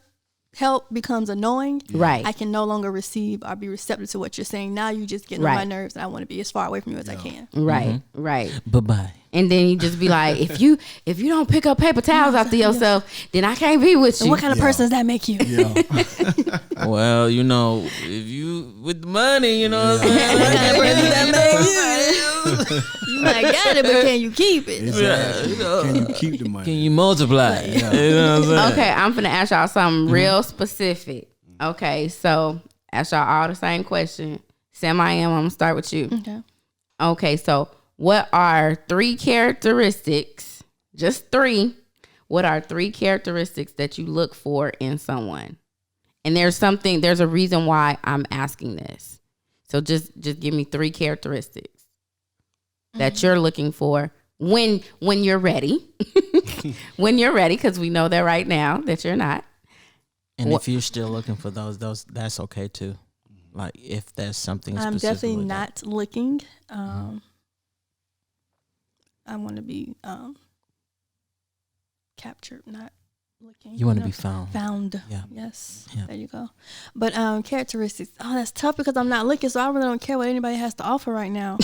help becomes annoying, Right. I can no longer receive or be receptive to what you're saying. Now you just getting on my Right. nerves, and I want to be as far away from you as I can. Right. Right. Bye-bye. And then you just be like, if you don't pick up paper towels after yourself, then I can't be with So you. what kind of person does that make you? Yeah. Well, you know, if you with the money, you know what I'm saying? What kind of person does that make you? You might got it, but can you keep it? Exactly. Can you keep the money? Can you multiply? You know what I'm saying? Okay, I'm finna ask y'all something real specific. Okay, so ask y'all all the same question. Sam, I'm gonna start with you. Okay. Okay, so what are 3 characteristics, just 3, what are 3 characteristics that you look for in someone? And there's a reason why I'm asking this. So just give me 3 characteristics that you're looking for when you're ready. When you're ready, because we know that right now that you're not. And if you're still looking for those, that's okay too. Like if there's something I'm specific definitely with not looking. I want to be captured, not looking. You want to be found. Found. Yeah. Yes. Yeah. There you go. But characteristics. Oh, that's tough because I'm not looking, so I really don't care what anybody has to offer right now.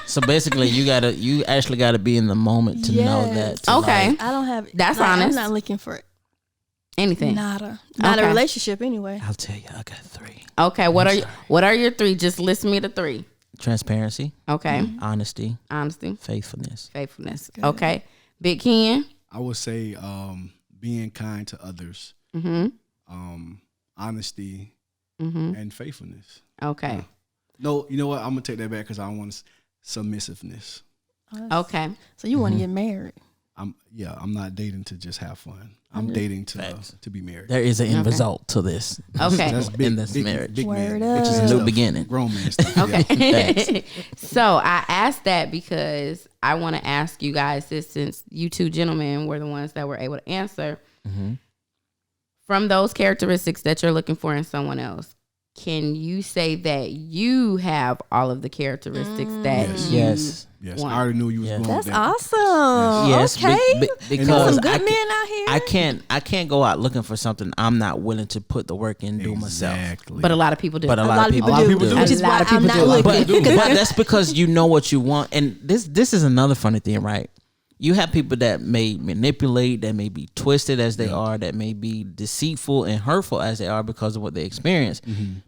So basically, you actually gotta be in the moment to know that. to Okay. like- I don't have. That's I'm honest. not looking for Anything. not a Okay. relationship anyway. I'll tell you, I got 3: Okay, what are your 3? Just list me the 3. transparency, Okay. honesty, Honesty, faithfulness. faithfulness. Okay. Big Ken. I would say being kind to others, honesty, and faithfulness. Okay. No, you know what? I'm gonna take that back because I don't want submissiveness. Okay. So you want to get married? I'm not dating to just have fun. I'm dating to be married. There is an end result to this. Okay. That's in this marriage. big Word man, up. Which is a new stuff. beginning. Grown man stuff. Yeah. Okay. So I asked that because I want to ask you guys this, since you 2 gentlemen were the ones that were able to answer. From those characteristics that you're looking for in someone else, can you say that you have all of the characteristics that Yes. you Yes. Yes, want? I already knew you was Yes. going That's with that. awesome. Yes, Okay. because Some good I men out here. I can't go out looking for something I'm not willing to put the work in and do myself. Exactly. But a lot of people do. But a A lot of people do. do. Which is A lot why of people I'm not do. looking. But that's because you know what you want. And this is another funny thing, right? You have people that may manipulate, that may be twisted as they are, that may be deceitful and hurtful as they are because of what they experience.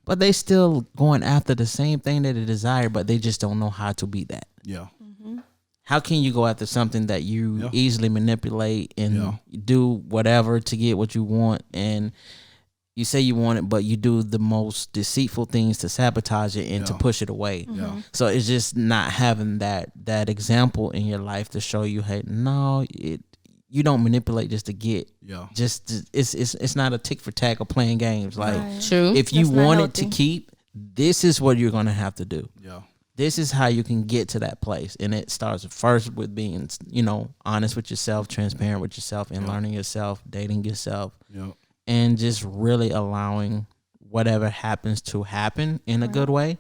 But they still going after the same thing that they desire, but they just don't know how to be that. Yeah. How can you go after something that you Yeah. easily manipulate and Yeah. do whatever to get what you want, and you say you want it, but you do the most deceitful things to sabotage it and to Yeah. push it away. Yeah. So it's just not having that example in your life to show you, hey, no, you don't manipulate just to get. Yeah. It's not a tick for tack or playing games. Like Right. True. if you That's not want it to healthy. keep, this is what you're gonna have to do. Yeah. This is how you can get to that place. And it starts first with being, honest with yourself, transparent with yourself, and learning yourself, dating yourself, Yeah. and just really allowing whatever happens to happen in a good way.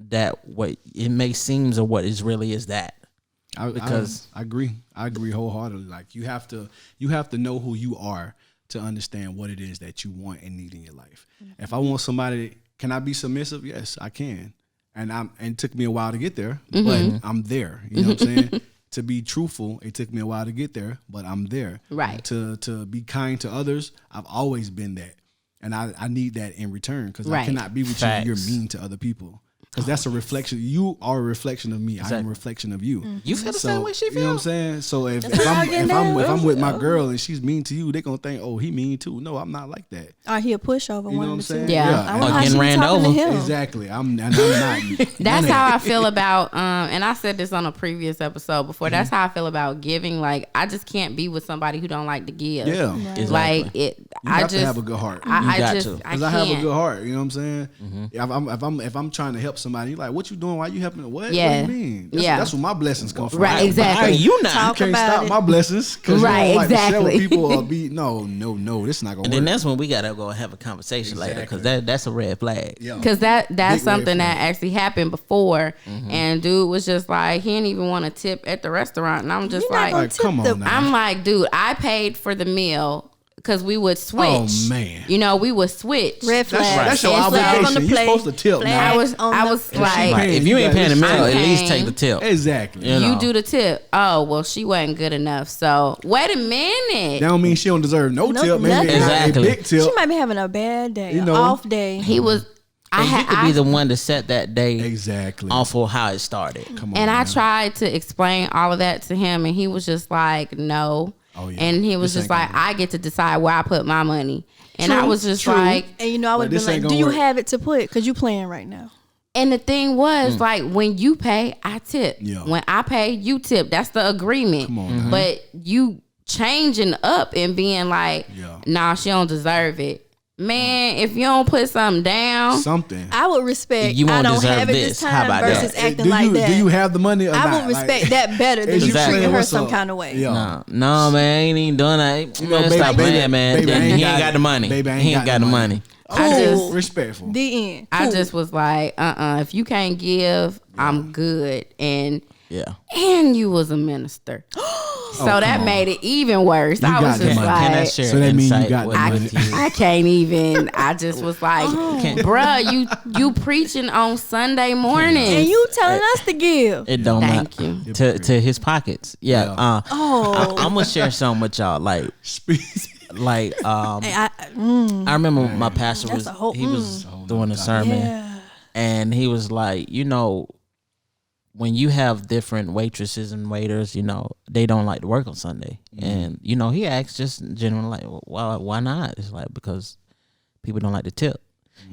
That what it may seem or what is really is that. Because- I agree. I agree wholeheartedly. Like you have to know who you are to understand what it is that you want and need in your life. If I want somebody, can I be submissive? Yes, I can. And it took me a while to get there, but I'm there. You know what I'm saying? To be truthful, it took me a while to get there, but I'm there. Right. To be kind to others, I've always been that. And I need that in return because I Right. cannot be with Facts. you if you're mean to other people. Because that's a reflection. You are a reflection of me. I am a reflection of you. You feel the same way she You know what I'm feels. saying? So if That's how I get down. I'm with my girl and she's mean to you, they gonna think, oh, he mean too. No, I'm not like that. Or he a pushover. You know one what I'm of the saying? two. Yeah. I wonder how Getting she ran talking to over. him. Exactly. I'm not. That's how I feel about and I said this on a previous episode before. That's how I feel about giving. Like I just can't be with somebody who don't like to give. Yeah. Exactly. Like it. You I have just to have a good heart. I got just to. I Because can't. I have a good heart, you know what I'm saying? If I'm trying to help somebody, like, what you doing? Why you helping? What? Yeah. What do you mean? Yeah. That's where my blessings come from. Right, exactly. Why are you not? Talk You can't about stop it. my blessings because Right, you don't like to share with exactly. people or be no. This is not gonna And work. then that's when we gotta go and have a conversation later, because that's a red flag. Yeah. Because that's red something that flag. actually happened before, and dude was just like he didn't even want to tip at the restaurant, and I'm just You're not like, gonna Like, tip come the- on now. I'm like, dude, I paid for the meal. because we would switch. Oh, man. You know, we would switch. Red flag. That's your Red flag obligation. You're supposed to tip now. I was like, Like, if you ain't paying the meal, at least take the tip. Exactly. You know. you do the tip. Oh, well, she wasn't good enough. So wait a minute. That don't mean she don't deserve no tip. Maybe nothing. Exactly. a big tip. She might be having a bad day, You know. off day. He was. And you could be the one to set that day Exactly. off of how it started. Come on, And I man. tried to explain all of that to him, and he was just like, no. Oh, yeah. And he was This just ain't like, gonna I get to decide where I put my money. And I True, was just true. like, And you know, I would But be this like, ain't do gonna you work. have it to put? Because you playing right now. and the thing was, like, when you pay, I tip. Yeah. When I pay, you tip. That's the agreement. Come on, now. But you changing up and being like, Yeah. nah, she don't deserve it. Man, if you don't put something down, Something. I would respect. You I won't don't deserve have it this. this How time about versus that? acting do like you, that. Do you have the money or I not? would respect Like, that better than is you you treating playing her what's some up? kind of way. Yeah. No, man, I ain't even doing that. know, Man, baby, stop baby, playing, man. baby, I he ain't ain't got got the money. baby, I ain't he ain't got the money. I just- respectful. The end. I Cool. just was like, if you can't give, I'm good. And Yeah. you was a minister. So that come on. made it even worse. I got was the just money. Can I like, share So that mean you insight got with the money. you? I can't even. I just was like, bruh, you preaching on Sunday morning. And you telling us to give. It don't Thank matter you. to his pockets. Yeah. Yeah. I'm gonna share something with y'all. Like I remember my pastor That's was a whole- he was doing a sermon yeah. and he was like, you know, when you have different waitresses and waiters, you know, they don't like to work on Sunday. And, you know, he asked just generally like, well, why not? It's like, because people don't like to tip.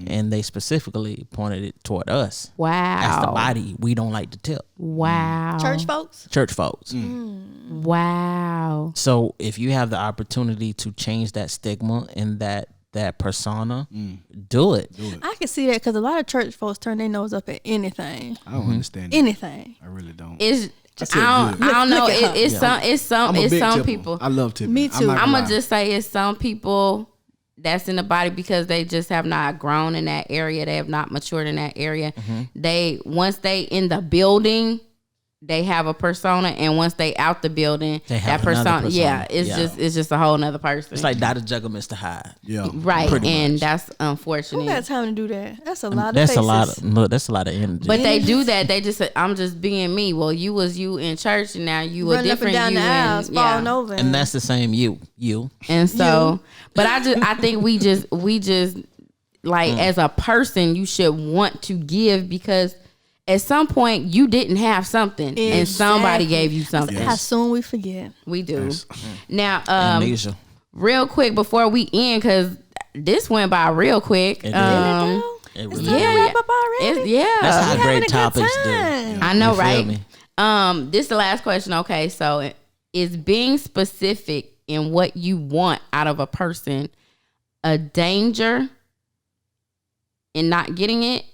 And they specifically pointed it toward us. Wow. As the body, we don't like to tip. Wow. Church folks. Church folks. Wow. So if you have the opportunity to change that stigma and that persona, do it. I can see that because a lot of church folks turn their nose up at anything. I don't understand that. Anything. I really don't. It's tip I don't good. know. Look at her. It's some I'm a big tipper. people. I love tipping. Me too. I'm gonna just say it's some people that's in the body because they just have not grown in that area. They have not matured in that area. They once they in the building, they have a persona, and once they out the building, They have that another persona. yeah, it's Yeah. just a whole nother person. It's like Dr. Juggle, Mr. Hyde. Yeah. right, pretty and much. that's Who unfortunate. got time to do that? That's a lot of That's faces. a lot of look. That's a lot of energy. But they do that. They just I'm just being me. Well, you was you in church, and now you a running up and different down you the aisles, and falling over. and that's the same you. And so, but I think we just like as a person, you should want to give because at some point you didn't have something and somebody Exactly. gave you something. How soon we forget. We do. Yes. Now, Amnesia. real quick before we end, because this went by real quick. It did. It It it's really time yeah, to wrap up already. yeah. That's how We having great a good topics do. time. I know, You feel right? me? This is the last question. Okay, so is being specific in what you want out of a person a danger in not getting it?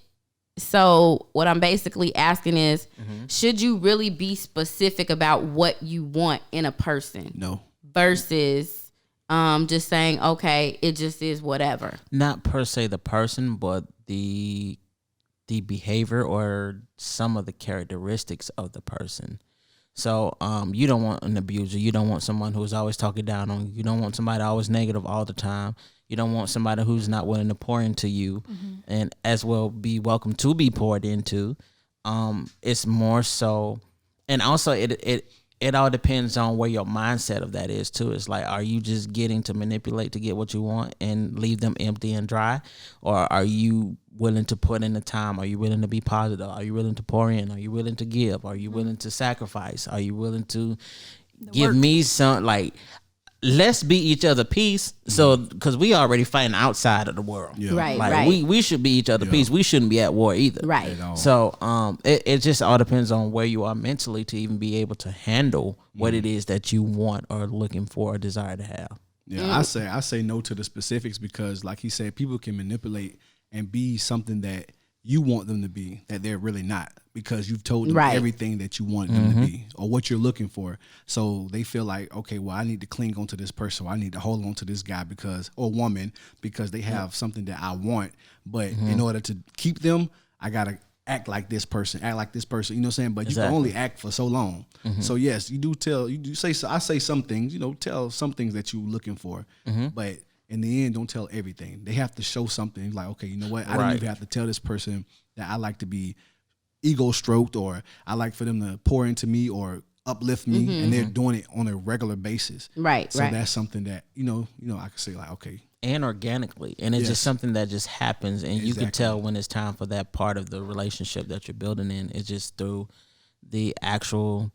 So what I'm basically asking is, should you really be specific about what you want in a person No. versus just saying, okay, it just is whatever? Not per se the person, but the behavior or some of the characteristics of the person. So you don't want an abuser. You don't want someone who's always talking down on you. You don't want somebody always negative all the time. You don't want somebody who's not willing to pour into you and as well be welcome to be poured into. It's more so, and also it all depends on where your mindset of that is too. It's like, are you just getting to manipulate to get what you want and leave them empty and dry? Or are you willing to put in the time? Are you willing to be positive? Are you willing to pour in? Are you willing to give? Are you willing to sacrifice? Are you willing to give me some, like, let's be each other peace. So, because we already fighting outside of the world. Yeah. Right, Like right. we should be each other peace. We shouldn't be at war either. Right. all. So it just all depends on where you are mentally to even be able to handle what it is that you want or looking for or desire to have. Yeah, I say no to the specifics because, like he said, people can manipulate and be something that you want them to be that they're really not because you've told them Right. everything that you want them to be or what you're looking for. So they feel like, okay, well, I need to cling on to this person. Or I need to hold on to this guy or woman because they have something that I want. But in order to keep them, I gotta act like this person, you know what I'm saying? But you Exactly. can only act for so long. So yes, you do say, I say some things, tell some things that you're looking for, but in the end, don't tell everything. They have to show something like, okay, you know what? I don't even have to tell this person that I like to be ego stroked, or I like for them to pour into me or uplift me, and they're doing it on a regular basis. Right. So right. that's something that, I can say like, okay. And organically, and it's just something that just happens, and you can tell when it's time for that part of the relationship that you're building in. It's just through the actual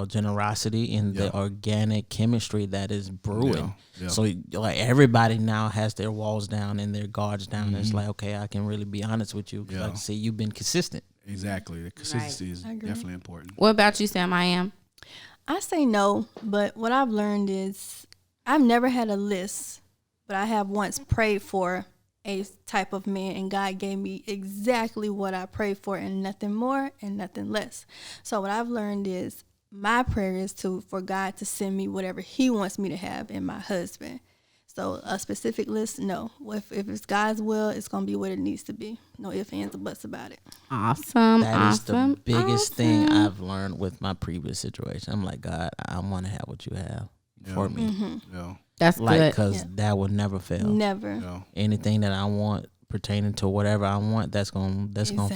generosity and the organic chemistry that is brewing. So like everybody now has their walls down and their guards down. And it's like, okay, I can really be honest with you because I can see you've been consistent. Exactly. The consistency is definitely important. What about you, Sam? I say no, but what I've learned is I've never had a list, but I have once prayed for a type of man, and God gave me exactly what I prayed for, and nothing more and nothing less. So what I've learned is my prayer is for God to send me whatever He wants me to have in my husband. So a specific list, no. If it's God's will, it's going to be what it needs to be. No ifs, ands, or buts about it. Awesome. That is the biggest thing I've learned with my previous situation. I'm like, God, I want to have what you have for me. Yeah. That's Like, good. because that will never fail. Never. Yeah. Anything that I want pertaining to whatever I want, that's gonna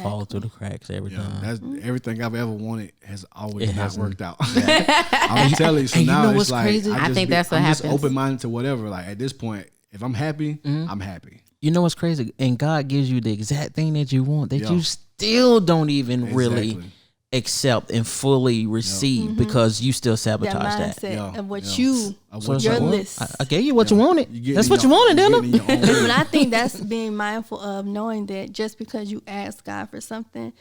fall through the cracks every time. That's everything I've ever wanted has always It not hasn't. worked out. I'm telling you. So And you now know it's what's like crazy? I think that's what I'm happens. just open minded to whatever. Like at this point, if I'm happy, I'm happy. You know what's crazy? And God gives you the exact thing that you want that you still don't even really accept and fully receive because you still sabotage That that. mindset of what So your well, list. I gave you what you wanted. That's what you wanted, wanted, didn't it? But I think that's being mindful of knowing that just because you ask God for something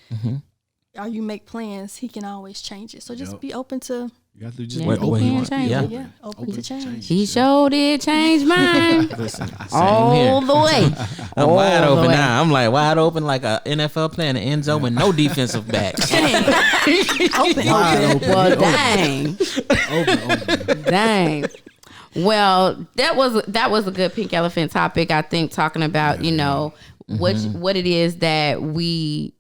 or you make plans, He can always change it. So just be open to You have to just Yeah, be open. he can change it. open to change. He sure did change mine Listen, all here. the way. I'm wide All the open way. now. I'm like wide open like a NFL player in the end zone with no defensive backs. Open. Well, dang. Open. Dang. Well, that was a good pink elephant topic. I think talking about what it is that we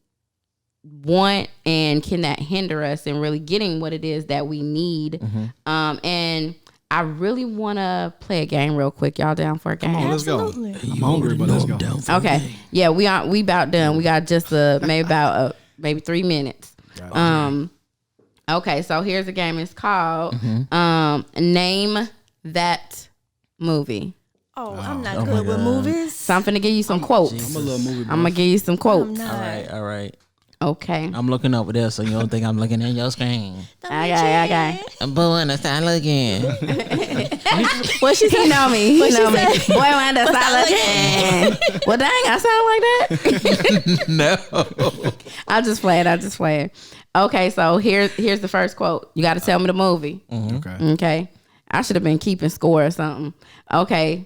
want and can that hinder us in really getting what it is that we need. And I really want to play a game real quick. Y'all down for a game? Come on, let's go. Absolutely. I'm hungry, but let's go. Okay. Yeah, we about done. We got just maybe 3 minutes. Okay, so here's a game. It's called Name That Movie. Oh, I'm not good with movies. So I'm finna give you some quotes. I'm a little movie. I'm gonna give you some I'm quotes. not. All right. Okay. I'm looking over there, so you don't think I'm looking at your screen. Okay. I'm boy, start looking. What she say? You know me. You know me. say? Boy, when the silent. Well, dang, I sound like that. No. I just play it. Okay, so here's the first quote. You got to tell me the movie. Okay. Okay. I should have been keeping score or something. Okay.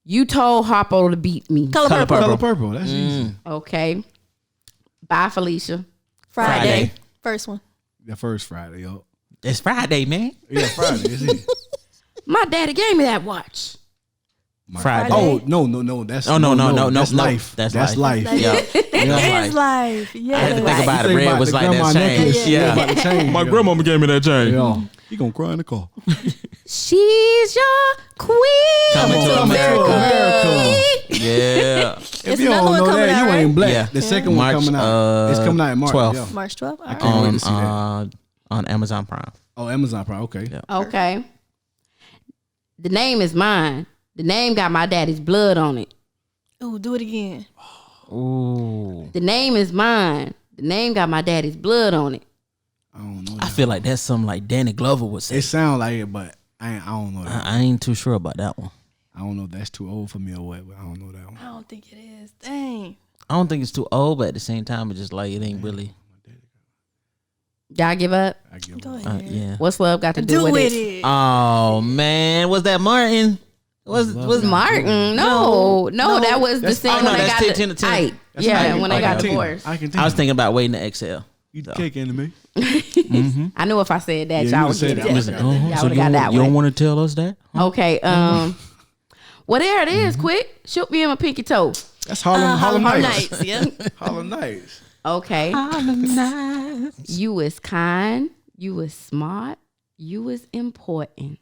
You told Harpo to beat me. Color Purple. Color Purple. That's easy. Okay. Bye, Felicia. Friday. First one. The first Friday, yo. It's Friday, man. Yeah, Friday. It's easy. My daddy gave me that watch. Friday. Oh no. That's no. That's life. That's That's life. Yeah. It is life. I had to Yeah. think about it. Think Red about was the like grandma that change. necklace. Yeah. About the chain, My yo. grandmama gave me that chain. Yo, he gonna cry in the car. She's your queen. Coming to America. Yeah. If you another don't one know coming that, out, you ain't right? black. Yeah. The second March, one coming out. It's coming out in March. 12th. Yeah. March 12th. All right. can't wait to see that. On Amazon Prime. Oh, Amazon Prime. Okay. Yeah. Okay. The name is mine. The name got my daddy's blood on it. Ooh, do it again. Ooh. The name is mine. The name got my daddy's blood on it. I don't know. I That. feel like that's something like Danny Glover would say. It sounds like it, but I don't know that. I ain't too sure about that one. I don't know if that's too old for me or what, but I don't know that one. I don't think it is. Dang. I don't think it's too old, but at the same time, it's just like it ain't really. Y'all give up? I give Go up. ahead. Yeah. What's love got to do, Do with with it? it. Oh man, was that Martin? Was Martin? No, that was the That's- scene oh, no, when they that's got 10 to 10. tight. That's Yeah, Ike. when they got Okay. divorced. I can I was thinking about waiting to exhale. Eat the cake into me. I knew if I said that, Yeah, you y'all would would say get that. it. I Y'all was like, would So have got that you don't one. want to tell us that? Okay. Well, there it is. Quick, shoot me in my pinky toe. That's Harlem Harlem Nights. Nights. Yeah. Harlem Nights. Okay. Harmonize. You is kind. You is smart. You is important.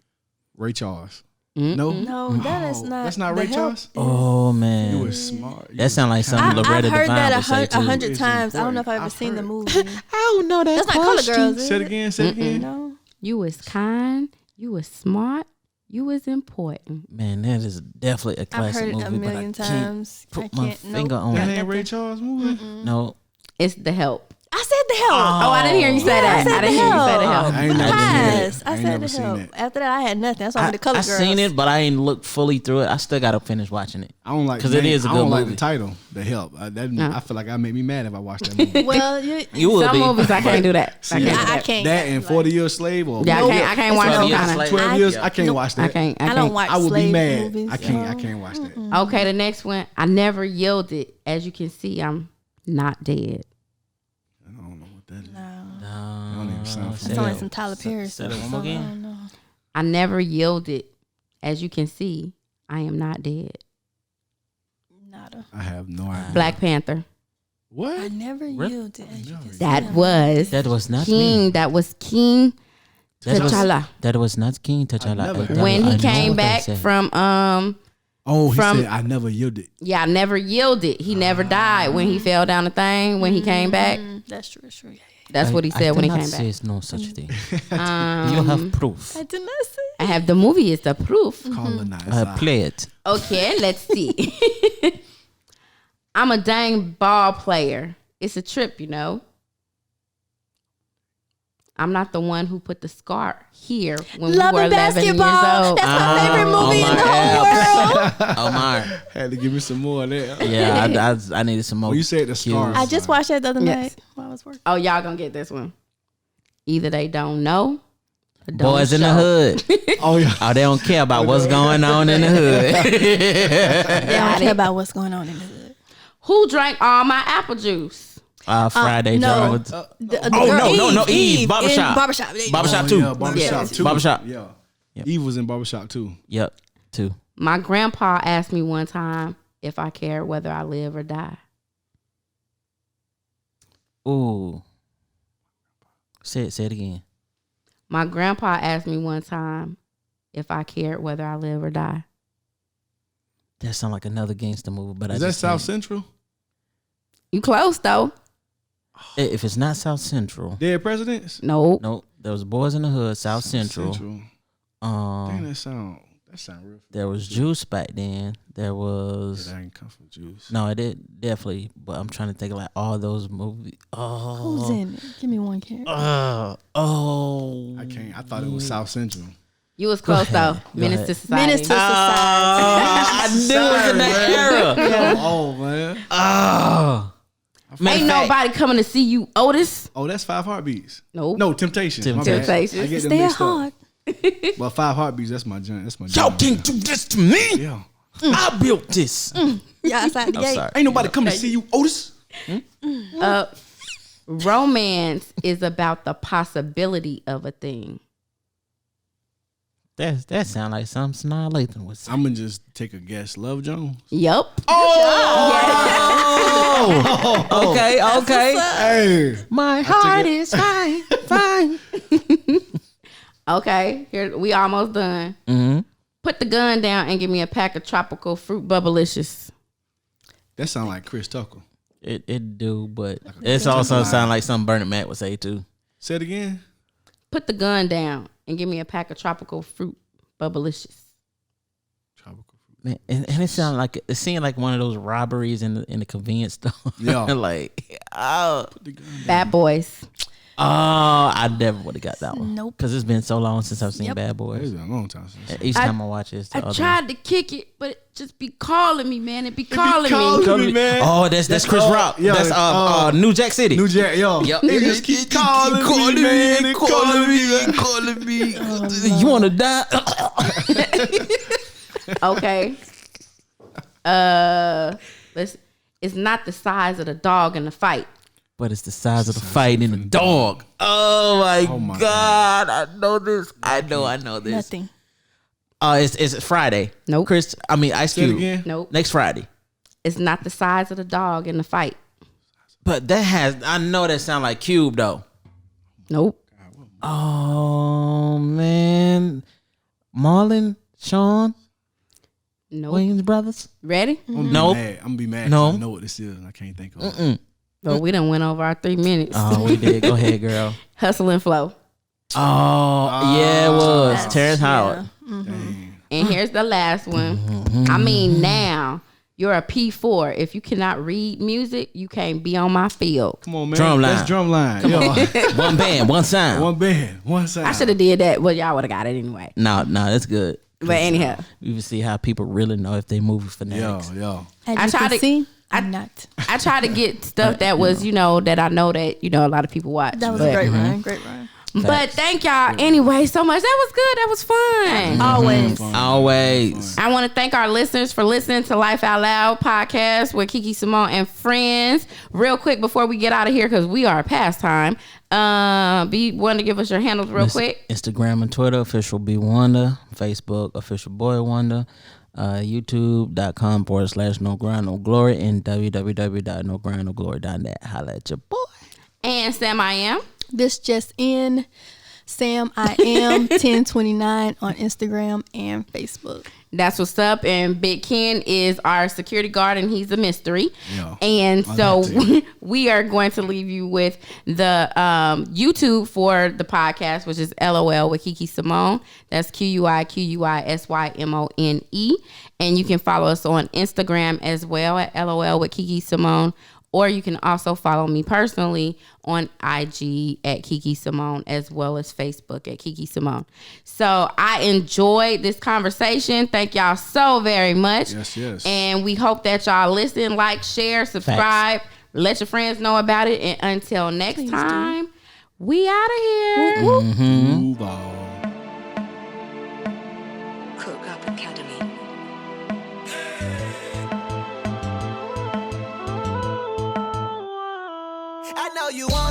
Ray Charles. Mm-mm. No, that is not. That's not the Ray help. Charles. Oh man, You was smart. You that was sound like kind. something Loretta I've heard Devine that would say too. 100 It's times. I don't know if I've ever important. seen the I've movie. I don't know that. That's not Color Girls. Is Say it it? again. Say it again. No. You is kind. You is smart. You is important. Man, that is definitely a I've classic heard it movie, a million but I can't times. put I my can't. finger nope. on That it. ain't Ray Charles movie. No, It's The Help. I said the help. Oh, I didn't hear you say that. I said I didn't hear you say The Help. I ain't never seen Yes, it. I ain't said never the seen help. it. After that, I had nothing. That's why I'm the Color I Girls. seen it, but I ain't looked fully through it. I still got to finish watching it. I don't like 'Cause it is a I good don't like movie. the title, The Help. I feel like I make me mad if I watch that movie. Well, You would Some be. movies I can't do that. See, I can't. do I that. can't. That and 40 Years Slave or Yeah, I can't watch 12 those Years kind of. Slave. 12 years. I can't watch that. I can't. I don't watch I would slave be mad. movies. I can't watch that. Okay, the next one. I never yielded. As you can see, I'm not dead. I don't know what that is. No. don't even sound It familiar. sounds like some Tyler Perry Say stuff. that one more so I again. don't know. I never yielded. As you can see, I am not dead. Nada. I have no idea. Black Panther. What? I never Really? yielded. As you can see, That I'm- was That was not King. me. That was King That was, T'Challa. that was not King T'Challa. never heard That When was- he I came never back said. from Oh, he From- said I never yielded. yeah, I never yielded. He never died when he fell down the thing. When he came back, That's true. That's true. Yeah, that's what he said when he I came did not back. say no such thing. You have proof. I did not say. I have the movie is the proof. Colonizer. Play it. Okay, let's see. I'm a dang ball player. It's a trip, you know. I'm not the one who put the scar here when Love we were and 11 years Basketball. old. That's my favorite movie in the whole world. Omar. Had to give me some more of that. Yeah, I needed some more. Well, you said the cues. scars. I just watched that the other Yes. night while I was working. Oh, y'all gonna get this one. Either they don't know or don't Boys in the show. hood. Oh yeah. Oh, they don't care about what's going on in the hood. They don't care about what's going on in the hood. Who drank all my apple juice? Friday, no. John. The Oh, girl, no, Eve. Barbershop. in Barbershop. There you Barbershop go. too. Yeah, barbershop Yes. too. Barbershop. Yeah. Yep. Eve was in barbershop too. Yep, two. My grandpa asked me one time if I cared whether I live or die. Ooh. Say it again. My grandpa asked me one time if I cared whether I live or die. That sound like another gangster movie, but Is I that just South can't. Central? You close though. If it's not South Central, Dead Presidents? Nope. nope. There was Boys in the Hood, South Central. Dang, that sound real. There was Juice back then. There Yeah, was that ain't come from juice. no, it did definitely. But I'm trying to think of like all those movies. Who's in it? Give me one character. Oh, I can't. I thought it was South Central. You was close though. ahead. Go Menace ahead. to Society. Menace to Society. I knew it was in that era. Oh man. Oh, Ain't nobody coming to see you, Otis. Oh, that's 5 Heartbeats. Nope. No, Temptations. My bad. Temptations. I get them Stay mixed up. hard. Well, 5 Heartbeats. That's my joint. That's my y'all joint. can't do this to me. Yeah. I built this. Yeah, outside the I'm gate. sorry. Ain't nobody come to see you, Otis. Romance is about the possibility of a thing. That sound like something Sanaa Lathan would say. I'm gonna just take a guess. Love Jones. Yup. Oh, okay. Hey. My heart is fine. Okay. Here we almost done. Mm-hmm. Put the gun down and give me a pack of tropical fruit bubblicious. That sound like Chris Tucker. It do, but it's also sound like something Bernard Mac would say too. Say it again. Put the gun down and give me a pack of tropical fruit bubblicious. Tropical fruit. Man, and it sounded like it seemed like one of those robberies in the convenience store. Yeah. like oh, Bad Boys. I never would have got that one. Nope. Because it's been so long since I've seen Yep. Bad It's Boys. been a long time since. Each time I watch it, it's the I other tried to kick it, but it just be calling me, man. It be calling calling me. me, man. Oh, that's Chris Rock. yeah, That's New Jack City. New Jack, yo. Yep. They just keep calling me, man. They calling me. calling me. You want to die? Okay. It's not the size of the dog in the fight. But it's the size of the fight in the dog. Oh my God. I know this. I know this. Nothing. It's Friday. Nope. Ice Say it Cube. again. Nope. Next Friday. It's not the size of the dog in the fight. But I know that sound like Cube though. Nope. Oh man, Marlon, Sean, Nope. Williams brothers. Ready? I'm Nope. gonna be mad. No. I know what this is. And I can't think of it. Well, we done went over our 3 minutes. Oh, we did. Go ahead, girl. Hustle and Flow. Oh, yeah, it was Terrence Howard. Dang. And here's the last one. I mean, now you're a P4. If you cannot read music, you can't be on my field. Come on, man. Drum line. That's drum line. Yo. One band, one sound. One band, one sound. I should have did that. Well, y'all would have got it anyway. No, that's good. But anyhow, We will see how people really know if they movie fanatics. Yo. As I you try can to- see, I- I'm not. I tried to get stuff that was, that I know that, a lot of people watch. That was but, a great run. Great run. But thank y'all anyway so much. That was good. That was fun. Always. Always. I want to thank our listeners for listening to Life Out Loud podcast with Kiki Simone and friends. Real quick before we get out of here, because we are past time. Be one to give us your handles real quick. Instagram and Twitter, official B Wonder. Facebook, official Boy Wonder. YouTube.com/No Grind No Glory and www.nogrindnoglory.net. Holla at your boy. And Sam I Am. This just in. Sam I am 1029 on Instagram and Facebook. That's what's up. And Big Ken is our security guard, and he's a mystery. Yeah, and I so like that. we are going to leave you with the YouTube for the podcast, which is LOL with Kiki Simone. That's QUIQUISYMONE. And you can follow us on Instagram as well at LOL with Kiki Simone. Or you can also follow me personally on IG at Kiki Simone, as well as Facebook at Kiki Simone. So I enjoyed this conversation. Thank y'all so very much. Yes. And we hope that y'all listen, like, share, subscribe, let your friends know about it. And until next time, we out of here. Move on. Cook Up Academy. I know you want